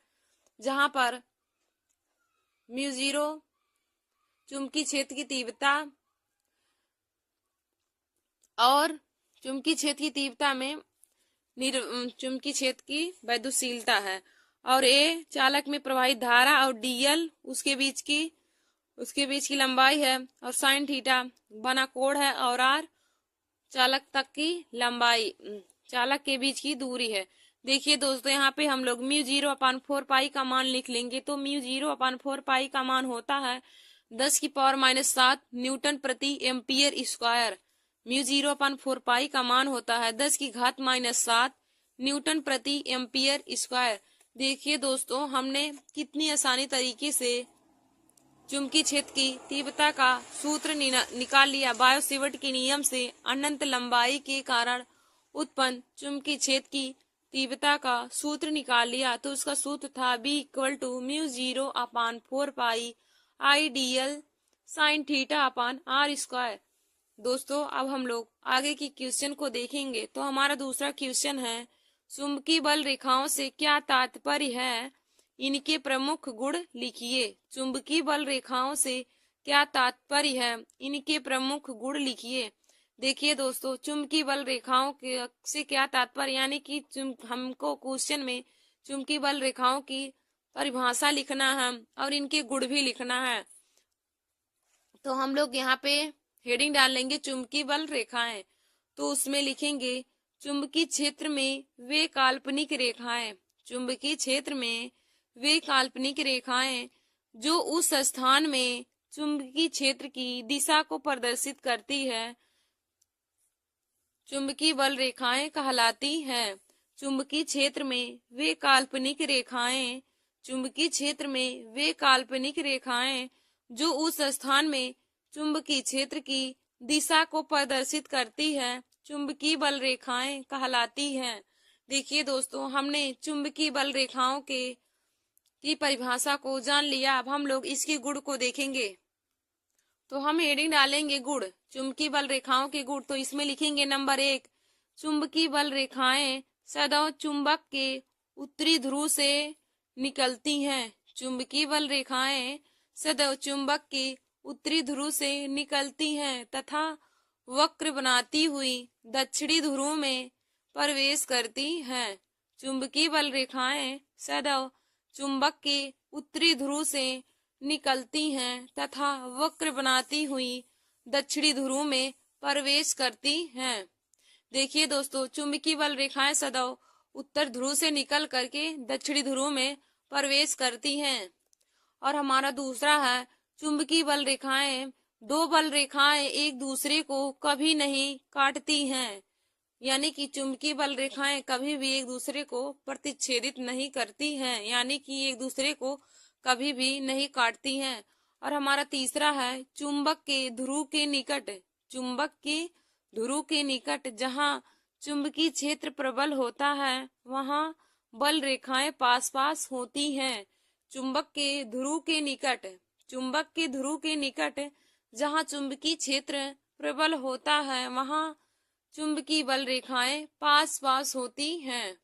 जहां पर μ0 चुंबकीय क्षेत्र की तीव्रता और चुंबकीय क्षेत्र की तीव्रता में चुंबकीय क्षेत्र की वैद्युतशीलता है और A चालक में प्रवाहित धारा और dl उसके बीच की लंबाई है और साइन थीटा बना कोण है और r चालक तक की लंबाई, चालक के बीच की दूरी है। देखिए दोस्तों, यहाँ पे हम लोग μ0/4π का मान लिख लेंगे। तो μ0/4π का मान होता है 10⁻⁷ न्यूटन प्रति एम्पियर स्क्वायर। μ0/4π का मान होता है 10⁻⁷ न्यूटन प्रति एम्पियर स्क्वायर। देखिए दोस्तों, हमने कितनी आसानी तरीके से चुंबकीय क्षेत्र की तीव्रता का सूत्र निकाल लिया। बायो-सेवर्ट के नियम से अनंत लंबाई के कारण उत्पन्न चुंबकीय क्षेत्र की तीव्रता का सूत्र निकाल लिया। तो उसका सूत्र था B=μ0/4π I dl sin θ/r²। दोस्तों, अब हम लोग आगे की क्वेश्चन को देखेंगे। तो हमारा दूसरा क्वेश्चन है, चुंबकीय बल रेखाओं से क्या तात्पर्य है, इनके प्रमुख गुण लिखिए। चुंबकीय बल रेखाओं से क्या तात्पर्य है, इनके प्रमुख गुण लिखिए। देखिए दोस्तों, चुंबकीय बल रेखाओं के से क्या तात्पर्य, यानी कि हमको क्वेश्चन में चुंबकीय बल रेखाओं की परिभाषा लिखना है और इनके गुण भी लिखना है। तो हम लोग यहाँ पे हेडिंग डाल लेंगे चुंबकीय बल रेखाएं। तो उसमें लिखेंगे चुंबकीय क्षेत्र में वे काल्पनिक रेखाएं। चुंबकीय क्षेत्र में वे काल्पनिक रेखाएं जो उस स्थान में चुंबकीय क्षेत्र की दिशा को प्रदर्शित करती है, चुंबकीय बल रेखाएं कहलाती हैं। चुंबकीय क्षेत्र में वे काल्पनिक रेखाएं, चुंबकीय क्षेत्र में वे काल्पनिक रेखाएं जो उस स्थान में चुंबकीय क्षेत्र की दिशा को प्रदर्शित करती है, चुंबकीय बल रेखाएं कहलाती हैं। देखिए दोस्तों, हमने चुंबकीय बल रेखाओं की परिभाषा को जान लिया। अब हम लोग इसके गुण को देखेंगे। तो हम हेडिंग डालेंगे गुण, चुंबकीय बल रेखाओं के गुण। तो इसमें लिखेंगे नंबर 1, चुंबकीय बल रेखाएं सदैव चुंबक के उत्तरी ध्रुव से निकलती हैं। चुंबकीय बल रेखाएं सदैव चुंबक के उत्तरी ध्रुव से निकलती हैं तथा वक्र बनाती हुई दक्षिणी ध्रुव में प्रवेश करती हैं। चुंबकीय बल रेखाएं सदैव चुंबक के उत्तरी ध्रुव से निकलती हैं तथा वक्र बनाती हुई दक्षिणी ध्रुव में प्रवेश करती हैं। देखिए दोस्तों, चुंबकीय बल रेखाएं सदैव उत्तर ध्रुव से निकल करके दक्षिणी ध्रुव में प्रवेश करती हैं। और हमारा दूसरा है, चुंबकीय बल रेखाएं, दो बल रेखाएं एक दूसरे को कभी नहीं काटती हैं। यानी कि चुंबकीय बल रेखाएं कभी भी एक दूसरे को प्रतिच्छेदित नहीं करती हैं, यानी कि एक दूसरे को कभी भी नहीं काटती हैं। और हमारा तीसरा है, चुंबक के ध्रुव के निकट, चुंबक के ध्रुव के निकट जहां चुंबकीय क्षेत्र प्रबल होता है, वहां बल रेखाएं पास पास होती हैं। चुंबक के ध्रुव के निकट, चुंबक के ध्रुव के निकट जहां चुंबकीय क्षेत्र प्रबल होता है, वहां चुंबकीय बल रेखाएं पास पास होती हैं।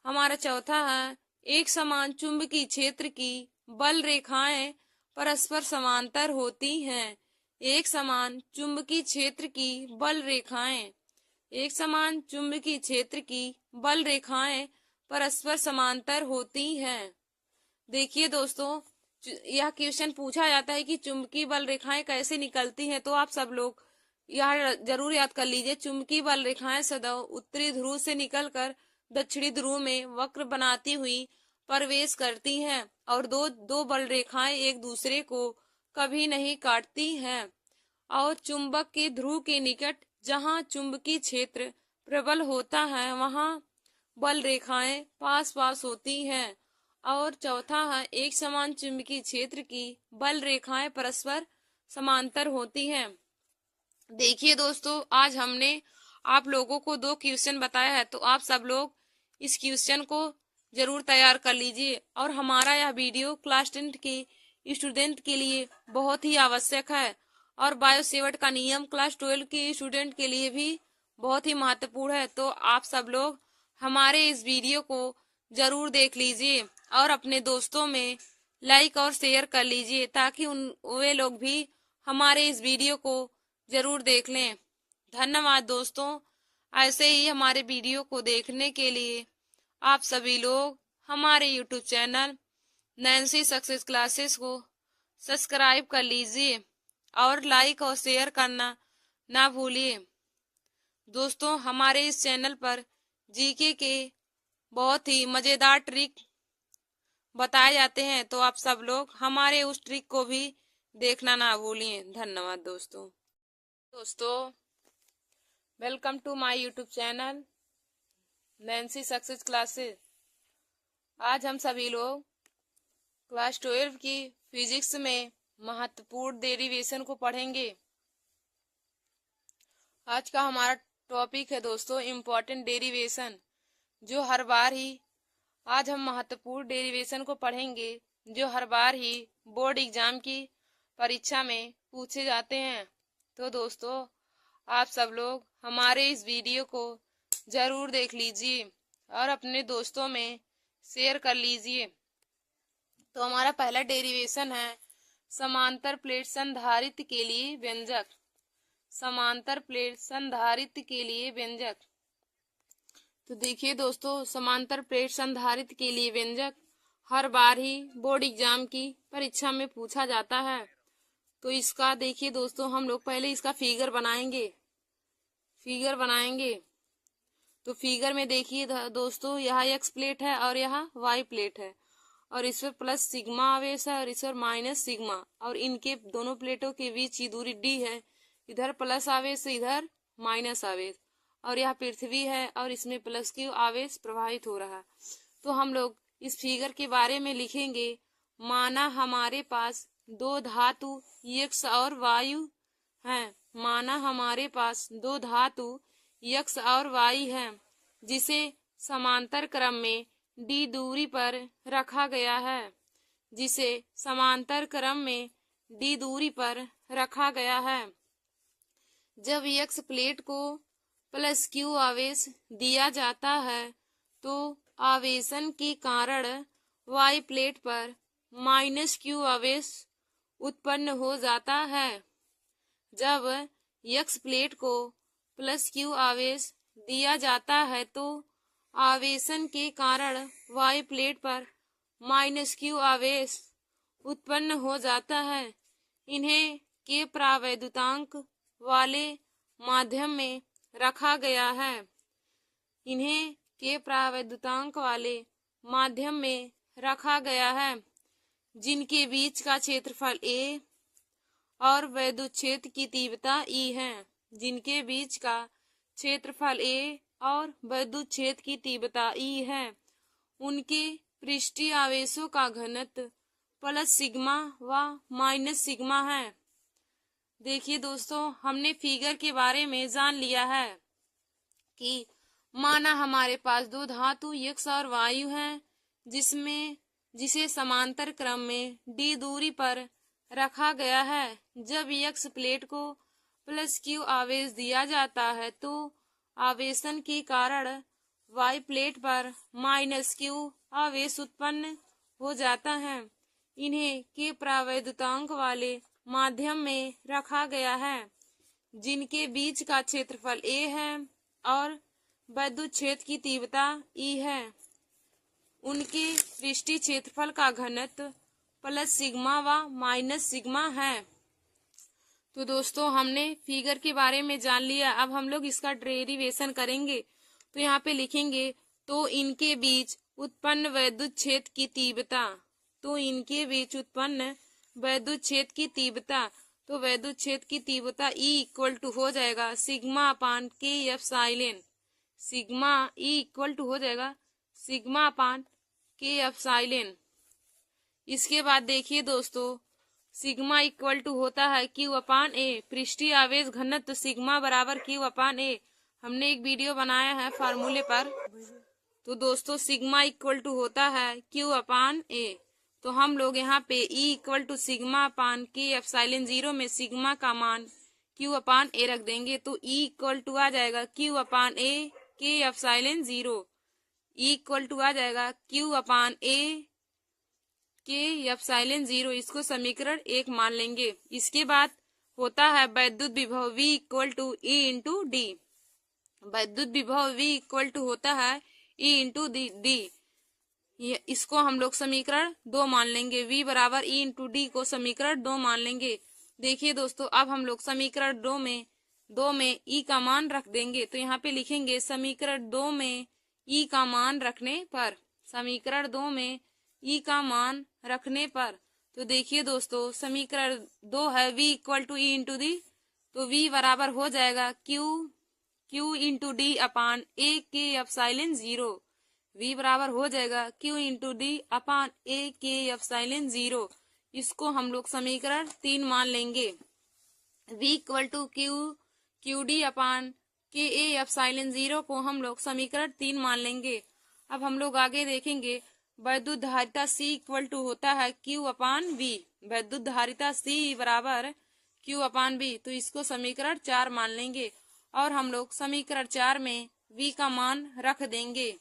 हमारा चौथा है, एक समान चुंबकीय क्षेत्र की बल रेखाएं परस्पर समांतर होती हैं। एक समान चुंबकीय क्षेत्र की बल रेखाएं, एक समान चुंबकीय क्षेत्र की बल रेखाएं परस्पर समांतर होती हैं। देखिए दोस्तों, यह क्वेश्चन पूछा जाता है कि चुंबकीय बल रेखाएं कैसे निकलती हैं। तो आप सब लोग यह जरूर याद कर लीजिए, चुंबकीय बल रेखाएं सदैव उत्तरी ध्रुव से निकलकर दक्षिणी ध्रुव में वक्र बनाती हुई प्रवेश करती हैं और दो बल रेखाएं एक दूसरे को कभी नहीं काटती हैं। और चुंबक के ध्रुव के निकट जहां चुंबकीय क्षेत्र प्रबल होता है, वहां बल रेखाएं पास पास होती हैं। और चौथा है, एक समान चुंबकीय क्षेत्र की बल रेखाएं परस्पर समांतर होती हैं। देखिए दोस्तों, आज हमने आप लोगों को 2 क्वेश्चन बताया है। तो आप सब लोग इस क्वेश्चन को जरूर तैयार कर लीजिए। और हमारा यह वीडियो क्लास 10 के स्टूडेंट के लिए बहुत ही आवश्यक है और बायो-सेवर्ट का नियम क्लास 12 के स्टूडेंट के लिए भी बहुत ही महत्वपूर्ण है। तो आप सब लोग हमारे इस वीडियो को जरूर देख लीजिए और अपने दोस्तों में लाइक और शेयर कर लीजिए, ताकि वे लोग भी हमारे इस वीडियो को जरूर देख लें। धन्यवाद दोस्तों। ऐसे ही हमारे वीडियो को देखने के लिए आप सभी लोग हमारे YouTube channel Nancy success classes को सब्सक्राइब कर लीजिए और लाइक और शेयर करना ना भूलिए। दोस्तों, हमारे इस चैनल पर जीके के बहुत ही मजेदार ट्रिक बताए जाते हैं। तो आप सब लोग हमारे उस ट्रिक को भी देखना ना भूलिए। धन्यवाद दोस्तों। Welcome to my YouTube channel Nancy success classes. आज हम सभी लोग क्लास 12 की फिजिक्स में महत्वपूर्ण डेरिवेशन को पढ़ेंगे। आज का हमारा टॉपिक है दोस्तों इम्पोर्टेंट डेरिवेशन, जो हर बार ही आज हम महत्वपूर्ण डेरिवेशन को पढ़ेंगे जो हर बार ही बोर्ड एग्जाम की परीक्षा में पूछे जाते हैं। तो दोस्तों आप सब लोग हमारे इस वीडियो को जरूर देख लीजिए और अपने दोस्तों में शेयर कर लीजिए। तो हमारा पहला डेरिवेशन है समांतर प्लेट संधारित्र के लिए व्यंजक। समांतर प्लेट संधारित्र के लिए व्यंजक। तो देखिए दोस्तों, समांतर प्लेट संधारित्र के लिए व्यंजक हर बार ही बोर्ड एग्जाम की परीक्षा में पूछा जाता है। तो इसका देखिए दोस्तों, हम लोग पहले इसका फिगर बनाएंगे। तो फिगर में देखिए दोस्तों, यहाँ एक्स प्लेट है और यहाँ वाई प्लेट है और इस पर प्लस सिग्मा आवेश है और इस पर माइनस सिग्मा, और इनके दोनों प्लेटों के बीच की दूरी डी है। इधर प्लस आवेश इधर माइनस आवेश, और यहाँ पृथ्वी है और इसमें प्लस क्यू आवेश प्रवाहित हो रहा है। तो हम लोग इस फिगर के बारे में लिखेंगे, माना हमारे पास दो धातु यक्ष और वायु हैं। माना हमारे पास दो धातु यक्ष और वाई है, जिसे समांतर क्रम में डी दूरी पर रखा गया है। जिसे समांतर क्रम में डी दूरी पर रखा गया है। जब यक्ष प्लेट को प्लस क्यू आवेश दिया जाता है तो आवेशन के कारण वाई प्लेट पर माइनस क्यू आवेश उत्पन्न हो जाता है। जब यक्ष प्लेट को प्लस क्यू आवेश दिया जाता है तो आवेशन के कारण वाई प्लेट पर माइनस क्यू आवेश उत्पन्न हो जाता है। इन्हें के प्रावैद्युतांक वाले माध्यम में रखा गया है। इन्हें के प्रावैद्युतांक वाले माध्यम में रखा गया है, जिनके बीच का क्षेत्रफल ए और वैद्युत क्षेत्र की तीव्रता ई है। जिनके बीच का क्षेत्रफल ए और वैद्युत क्षेत्र की तीव्रता ई है। उनके पृष्ठीय आवेशों का घनत्व प्लस सिग्मा व माइनस सिग्मा है। देखिए दोस्तों, हमने फिगर के बारे में जान लिया है कि माना हमारे पास दो धातु यक्ष और वायु हैं, जिसे समांतर क्रम में डी दूरी पर रखा गया है। जब यक्ष प्लेट को प्लस क्यू आवेश दिया जाता है तो आवेशन के कारण वाई प्लेट पर माइनस क्यू आवेश उत्पन्न हो जाता है। इन्हें के प्रावैद्युतांक वाले माध्यम में रखा गया है, जिनके बीच का क्षेत्रफल ए है और वैद्युत क्षेत्र की तीव्रता ई है। उनके पृष्ठीय क्षेत्रफल का घनत्व प्लस सिग्मा व माइनस सिग्मा है। तो दोस्तों हमने फिगर के बारे में जान लिया। अब हम लोग इसका डेरिवेशन करेंगे। तो यहाँ पे लिखेंगे, तो इनके बीच उत्पन्न वैद्युत क्षेत्र की तीव्रता। तो इनके बीच उत्पन्न वैद्युत क्षेत्र की तीव्रता। तो वैद्युत क्षेत्र की तीव्रता E इक्वल टू हो जाएगा sigma upon K epsilon. Sigma E equal to हो जाएगा सिग्मा अपान के एप्सिलॉन। इसके बाद देखिए दोस्तों, सिग्मा इक्वल टू होता है क्यू अपान ए। पृष्ठीय आवेश घनत्व सिग्मा बराबर क्यू अपान ए। हमने एक वीडियो बनाया है फार्मूले पर। तो दोस्तों सिग्मा इक्वल टू होता है क्यू अपान ए। तो हम लोग यहाँ पे E equal to sigma upon K epsilon 0 में सिग्मा का मान क्यू अपान ए रख देंगे। तो ई इक्वल टू आ जाएगा Q upon A K epsilon 0। E equal to आ जाएगा Q upon A K epsilon 0। इसको समीकरण 1 मान लेंगे। इसके बाद होता है वैद्युत विभव V equal to E into D. वैद्युत विभव V इक्वल टू होता है E इंटू डी। इसको हम लोग समीकरण 2 मान लेंगे। V बराबर E इंटू डी को समीकरण 2 मान लेंगे। देखिए दोस्तों, अब हम लोग समीकरण 2 में E का मान रख देंगे। तो यहाँ पे लिखेंगे समीकरण 2 में E का मान रखने पर। समीकरण 2 में E का मान रखने पर। तो देखिए दोस्तों, समीकरण 2 है V equal to E into D. तो V बराबर हो जाएगा Q into D upon A K epsilon 0। V बराबर हो जाएगा Q into D upon A K epsilon 0। इसको हम लोग समीकरण 3 मान लेंगे। V equal to Q D upon K A epsilon 0 को हम लोग समीकरण 3 मान लेंगे। अब हम लोग आगे देखेंगे वैद्युत धारिता C इक्वल टू होता है Q अपान V। वैद्युत धारिता C बराबर Q अपान V, तो इसको समीकरण 4 मान लेंगे और हम लोग समीकरण 4 में V का मान रख देंगे।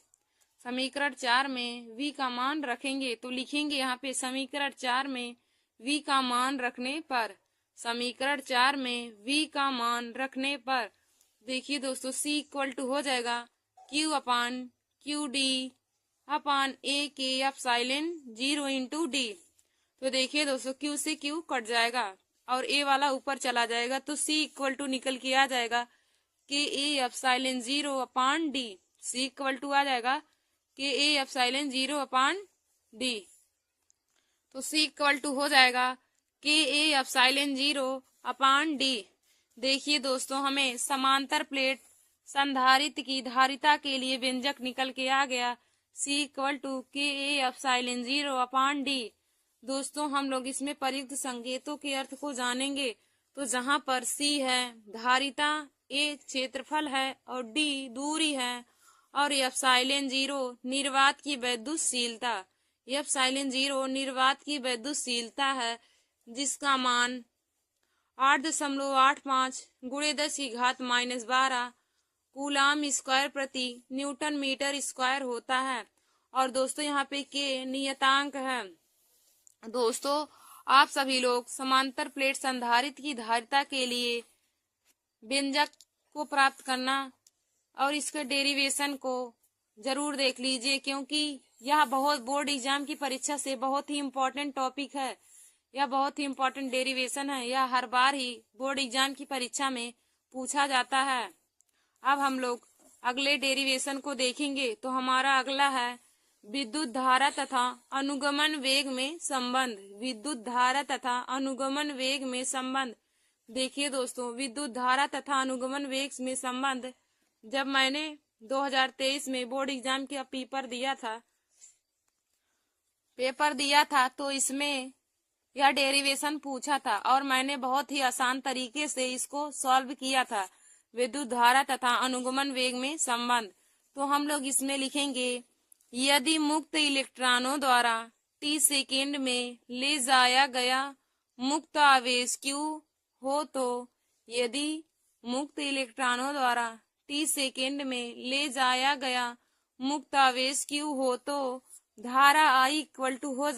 समीकरण 4 में V का मान रखेंगे तो लिखेंगे यहाँ पे समीकरण 4 में V का मान रखने पर, समीकरण 4 में V का मान रखने पर देखिए दोस्तों C इक्वल टू हो जाएगा Q upon Q D upon A K epsilon 0 into D. तो देखिए दोस्तों Q से Q कट जाएगा और A वाला ऊपर चला जाएगा तो C इक्वल टू निकल के आ जाएगा K A epsilon 0 upon D. C equal to आ जाएगा K A epsilon 0 upon D. तो C इक्वल टू हो जाएगा K A epsilon 0 upon D. देखिए दोस्तों हमें समांतर प्लेट संधारित्र की धारिता के लिए व्यंजक निकल के आ गया C इक्वल टू के ए एप्सिलॉन 0 अपान डी। दोस्तों हम लोग इसमें प्रयुक्त संकेतों के अर्थ को जानेंगे। तो जहां पर C है धारिता, A क्षेत्रफल है और D दूरी है और एप्सिलॉन 0 निर्वात की वैद्युतशीलता, एप्सिलॉन 0 निर्वात की वैद्युतशीलता है जिसका मान 8.85 गुणे 10⁻⁻12 कूलाम स्क्वायर प्रति न्यूटन मीटर स्क्वायर होता है। और दोस्तों यहाँ पे के नियतांक है। दोस्तों आप सभी लोग समांतर प्लेट संधारित्र की धारिता के लिए व्यंजक को प्राप्त करना और इसके डेरिवेशन को जरूर देख लीजिए, क्योंकि यह बहुत बोर्ड एग्जाम की परीक्षा से बहुत ही इम्पोर्टेंट टॉपिक है। यह बहुत ही इम्पोर्टेंट डेरिवेशन है। यह हर बार ही बोर्ड एग्जाम की परीक्षा में पूछा जाता है। अब हम लोग अगले डेरिवेशन को देखेंगे। तो हमारा अगला है विद्युत धारा तथा अनुगमन वेग में संबंध। विद्युत धारा तथा अनुगमन वेग में संबंध। देखिए दोस्तों विद्युत धारा तथा अनुगमन वेग में संबंध, जब मैंने 2023 में बोर्ड एग्जाम का पेपर दिया था तो इसमें यह डेरिवेशन पूछा था और मैंने बहुत ही आसान तरीके से इसको सॉल्व किया था। विद्युत धारा तथा अनुगमन वेग में संबंध। तो हम लोग इसमें लिखेंगे यदि मुक्त इलेक्ट्रॉनों द्वारा t सेकेंड में ले जाया गया मुक्त आवेश Q हो, तो यदि मुक्त इलेक्ट्रॉनों द्वारा t सेकेंड में ले जाया गया मुक्त आवेश Q हो तो धारा I इक्वल टू हो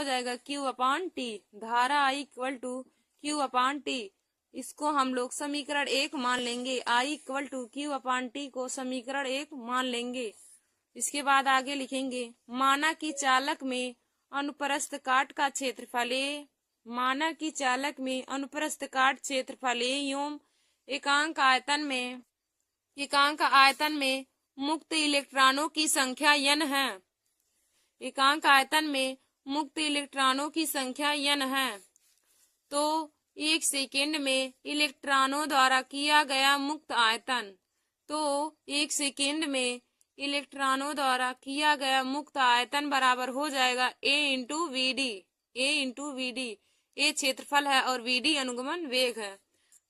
जाएगा Q अपान T। धारा I equal to Q upon T। इसको हम लोग समीकरण 1 मान लेंगे। I equal to Q upon T को समीकरण 1 मान लेंगे। इसके बाद आगे लिखेंगे माना कि चालक में अनुप्रस्थ काट का क्षेत्रफल A, माना कि चालक में अनुप्रस्थ काट क्षेत्रफल A एवं एकांक आयतन में मुक्त इलेक्ट्रॉनों की संख्या n है। एकांक आयतन में मुक्त इलेक्ट्रॉनों की संख्या n है। तो 1 सेकेंड में इलेक्ट्रॉनों द्वारा किया गया मुक्त आयतन, तो 1 सेकेंड में इलेक्ट्रॉनों द्वारा किया गया मुक्त आयतन बराबर हो जाएगा A into V D. A क्षेत्रफल है और वी डी अनुगमन वेग है।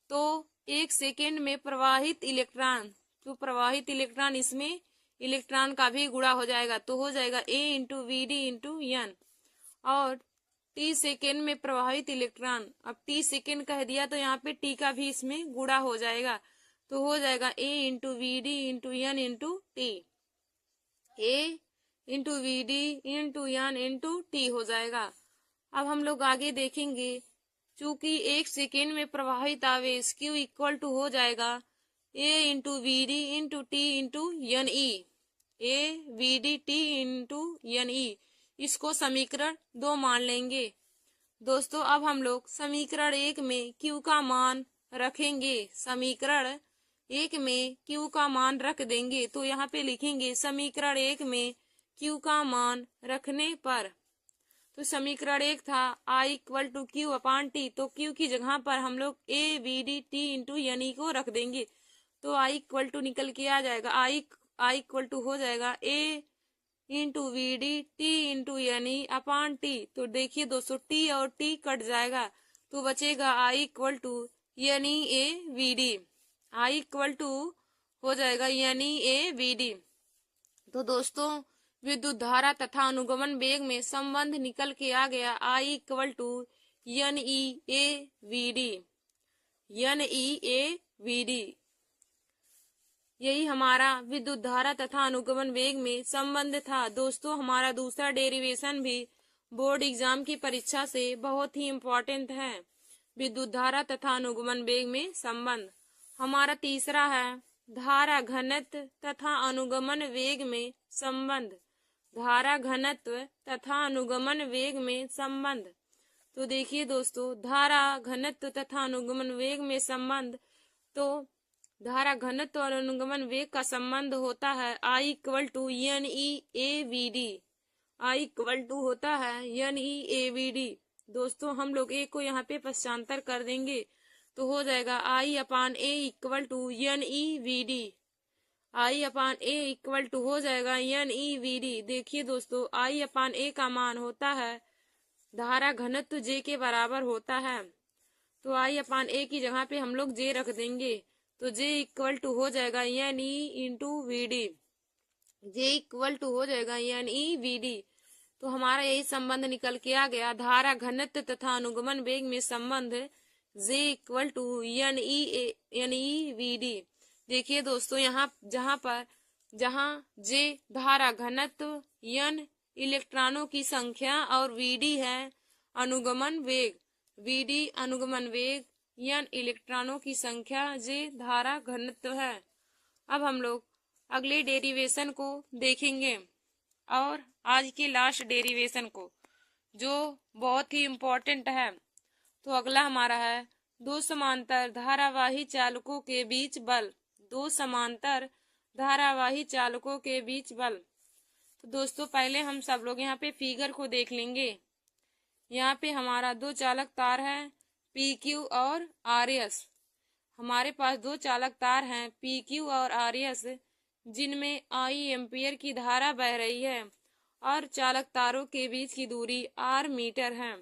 तो 1 सेकेंड में प्रवाहित इलेक्ट्रॉन इसमें इलेक्ट्रॉन का भी गुणा हो जाएगा तो हो जाएगा A into V D into n। और t सेकेंड में प्रवाहित इलेक्ट्रॉन, अब t सेकेंड कह दिया तो यहाँ पे t का भी इसमें गुणा हो जाएगा तो हो जाएगा A into V D into n into T. A into V D into n into T हो जाएगा। अब हम लोग आगे देखेंगे, चूंकि 1 सेकेंड में प्रवाहित आवेश Q इक्वल टू हो जाएगा A into V D into T into N E. A V D T into N E. इसको समीकरण 2 मान लेंगे। दोस्तों अब हम लोग समीकरण 1 में Q का मान रखेंगे। समीकरण 1 में Q का मान रख देंगे तो यहाँ पे लिखेंगे समीकरण 1 में Q का मान रखने पर। तो समीकरण 1 था I equal to Q upon T, तो Q की जगह पर हम लोग A V D T into N E को रख देंगे तो I इक्वल टू निकल के आ जाएगा I आई इक्वल टू हो जाएगा A into V D T into N E upon T. तो देखिए दोस्तों टी और टी कट जाएगा तो बचेगा I equal to N E A V D. I equal to हो जाएगा N E A V D. तो दोस्तों विद्युत धारा तथा अनुगमन वेग में संबंध निकल के आ गया I equal to N E A V D. N E A V D यही हमारा विद्युत धारा तथा अनुगमन वेग में संबंध था। दोस्तों हमारा दूसरा डेरिवेशन भी बोर्ड एग्जाम की परीक्षा से बहुत ही इम्पोर्टेंट है, विद्युत धारा तथा अनुगमन वेग में संबंध। हमारा तीसरा है धारा घनत्व तथा अनुगमन वेग में संबंध। धारा घनत्व तथा अनुगमन वेग में संबंध। तो देखिए दोस्तों धारा घनत्व तथा अनुगमन वेग में संबंध, तो धारा घनत्व और अनुगमन वेग का संबंध होता है I equal to N E A V D. I equal to होता है N E A V D. दोस्तों हम लोग ए को यहाँ पे पश्चांतर कर देंगे तो हो जाएगा I upon A equal to N E V D. I upon A equal to हो जाएगा एन ई वी डी। देखिए दोस्तों आई अपान ए का मान होता है धारा घनत्व जे के बराबर होता है, तो आई अपान ए की जगह पे हम लोग जे रख देंगे तो जे इक्वल टू हो जाएगा N E into V D. J equal to हो जाएगा एन ई वी डी। तो हमारा यही संबंध निकल के आ गया धारा घनत्व तथा अनुगमन वेग में संबंध J equal to N E V D. देखिए दोस्तों यहाँ जहाँ जे धारा घनत्व, एन इलेक्ट्रॉनों की संख्या और वीडी है अनुगमन वेग। वीडी अनुगमन वेग, एन इलेक्ट्रॉनों की संख्या, जे धारा घनत्व है। अब हम लोग अगले डेरिवेशन को देखेंगे और आज के लास्ट डेरिवेशन को जो बहुत ही इम्पोर्टेंट है। तो अगला हमारा है दो समांतर धारावाही चालकों के बीच बल। दो समांतर धारावाही चालकों के बीच बल। तो दोस्तों पहले हम सब लोग यहाँ पे फिगर को देख लेंगे। यहाँ पे हमारा दो चालक तार है पी क्यू और आर एस। हमारे पास दो चालक तार हैं पी क्यू और आर एस जिनमें आई एम्पियर की धारा बह रही है और चालक तारों के बीच की दूरी आर मीटर है।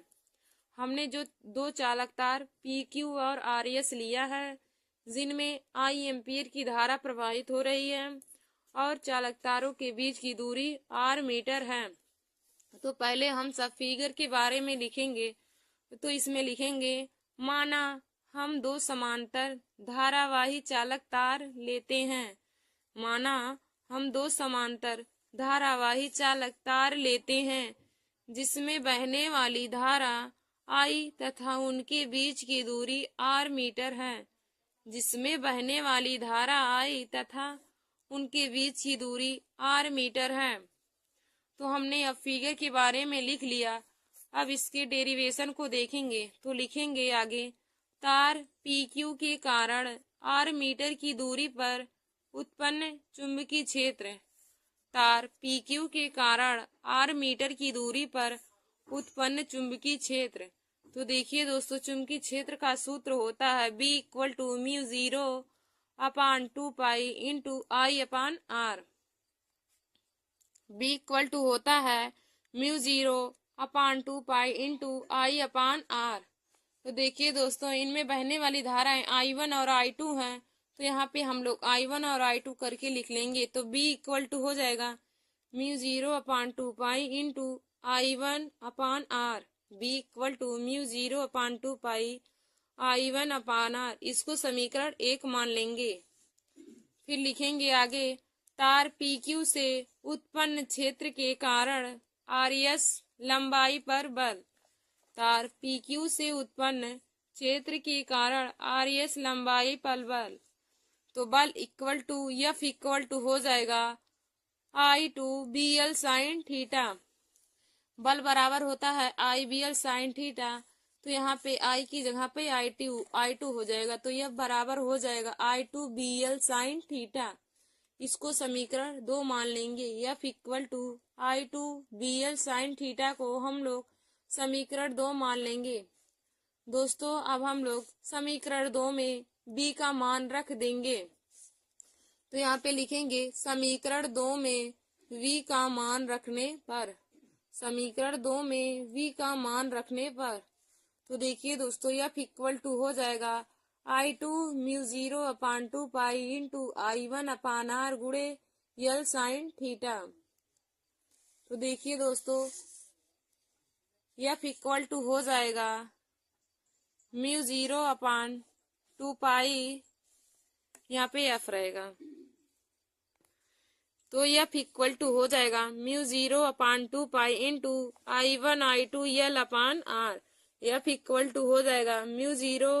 हमने जो दो चालक तार पी क्यू और आर एस लिया है जिनमें आई एम्पियर की धारा प्रवाहित हो रही है और चालक तारों के बीच की दूरी आर मीटर है। तो पहले हम सब फिगर के बारे में लिखेंगे। तो इसमें लिखेंगे माना हम दो समांतर धारावाही चालक तार लेते हैं। माना हम दो समांतर धारावाही चालक तार लेते हैं जिसमें बहने वाली धारा आई तथा उनके बीच की दूरी आर मीटर है। जिसमें बहने वाली धारा आई तथा उनके बीच की दूरी आर मीटर है। तो हमने अब फिगर के बारे में लिख लिया। अब इसके डेरिवेशन को देखेंगे तो लिखेंगे आगे तार पी क्यू के कारण आर मीटर की दूरी पर उत्पन्न चुंबकीय क्षेत्र। तार पी क्यू के कारण आर मीटर की दूरी पर उत्पन्न चुंबकीय क्षेत्र। तो देखिए दोस्तों चुंबकीय क्षेत्र का सूत्र होता है B equal to mu zero upon 2 pi into I upon R. B equal to होता है mu zero upon 2 pi into I upon R. तो देखिए दोस्तों इनमें बहने वाली धाराएं I1 और I2 हैं। तो यहाँ पे हम लोग I1 और I2 करके लिख लेंगे। तो B इक्वल टू हो जाएगा mu zero upon 2 pi into I1 upon R. B equal to mu zero upon 2 pi I1 upon R. इसको समीकरण 1 मान लेंगे। फिर लिखेंगे आगे तार PQ से उत्पन्न क्षेत्र के कारण RS लंबाई पर बल। तार PQ से उत्पन्न क्षेत्र के कारण RS लंबाई पर बल। तो बल equal to F equal to हो जाएगा I2BL साइन थीटा। बल बराबर होता है IBL साइन थीटा। तो यहाँ पे I की जगह पे I2 हो जाएगा। तो यह बराबर हो जाएगा I2BL साइन थीटा। इसको समीकरण 2 मान लेंगे। F equal to I2BL sine theta को हम लोग समीकरण 2 मान लेंगे। दोस्तों अब हम लोग समीकरण 2 में B का मान रख देंगे। तो यहाँ पे लिखेंगे समीकरण 2 में v का मान रखने पर, समीकरण 2 में v का मान रखने पर, तो देखिए दोस्तों F इक्वल टू हो जाएगा I2 mu 0 upon 2 pi into I1 अपान R गुणे L साइन थीटा। तो देखिए दोस्तों F इक्वल टू हो जाएगा म्यू 0 अपान 2 पाई, यहाँ पे F रहेगा, तो F इक्वल टू हो जाएगा mu 0 upon 2 pi into I1 I2 L upon R। F equal to हो जाएगा mu 0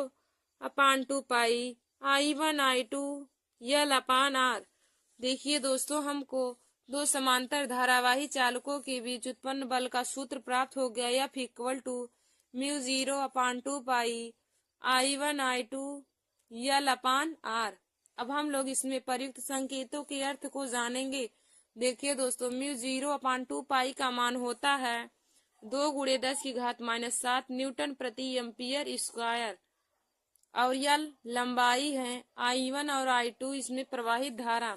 upon 2 pi I1 I2 L upon R। देखिए दोस्तों हमको दो समांतर धारावाही चालकों के बीच उत्पन्न बल का सूत्र प्राप्त हो गया। F equal to mu 0 upon 2 pi I1 I2 L upon R। अब हम लोग इसमें प्रयुक्त संकेतों के अर्थ को जानेंगे। देखिए दोस्तों म्यू 0 अपान 2 पाई का मान होता है 2 गुणे 10 की घात -7 न्यूटन प्रति एम्पियर स्क्वायर, और यल लंबाई है I1 और I2 इसमें प्रवाहित धारा।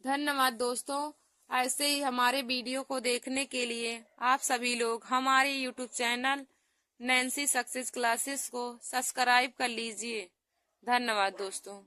धन्यवाद दोस्तों, ऐसे ही हमारे वीडियो को देखने के लिए आप सभी लोग हमारे YouTube channel Nancy success classes को सब्सक्राइब कर लीजिए। धन्यवाद दोस्तों।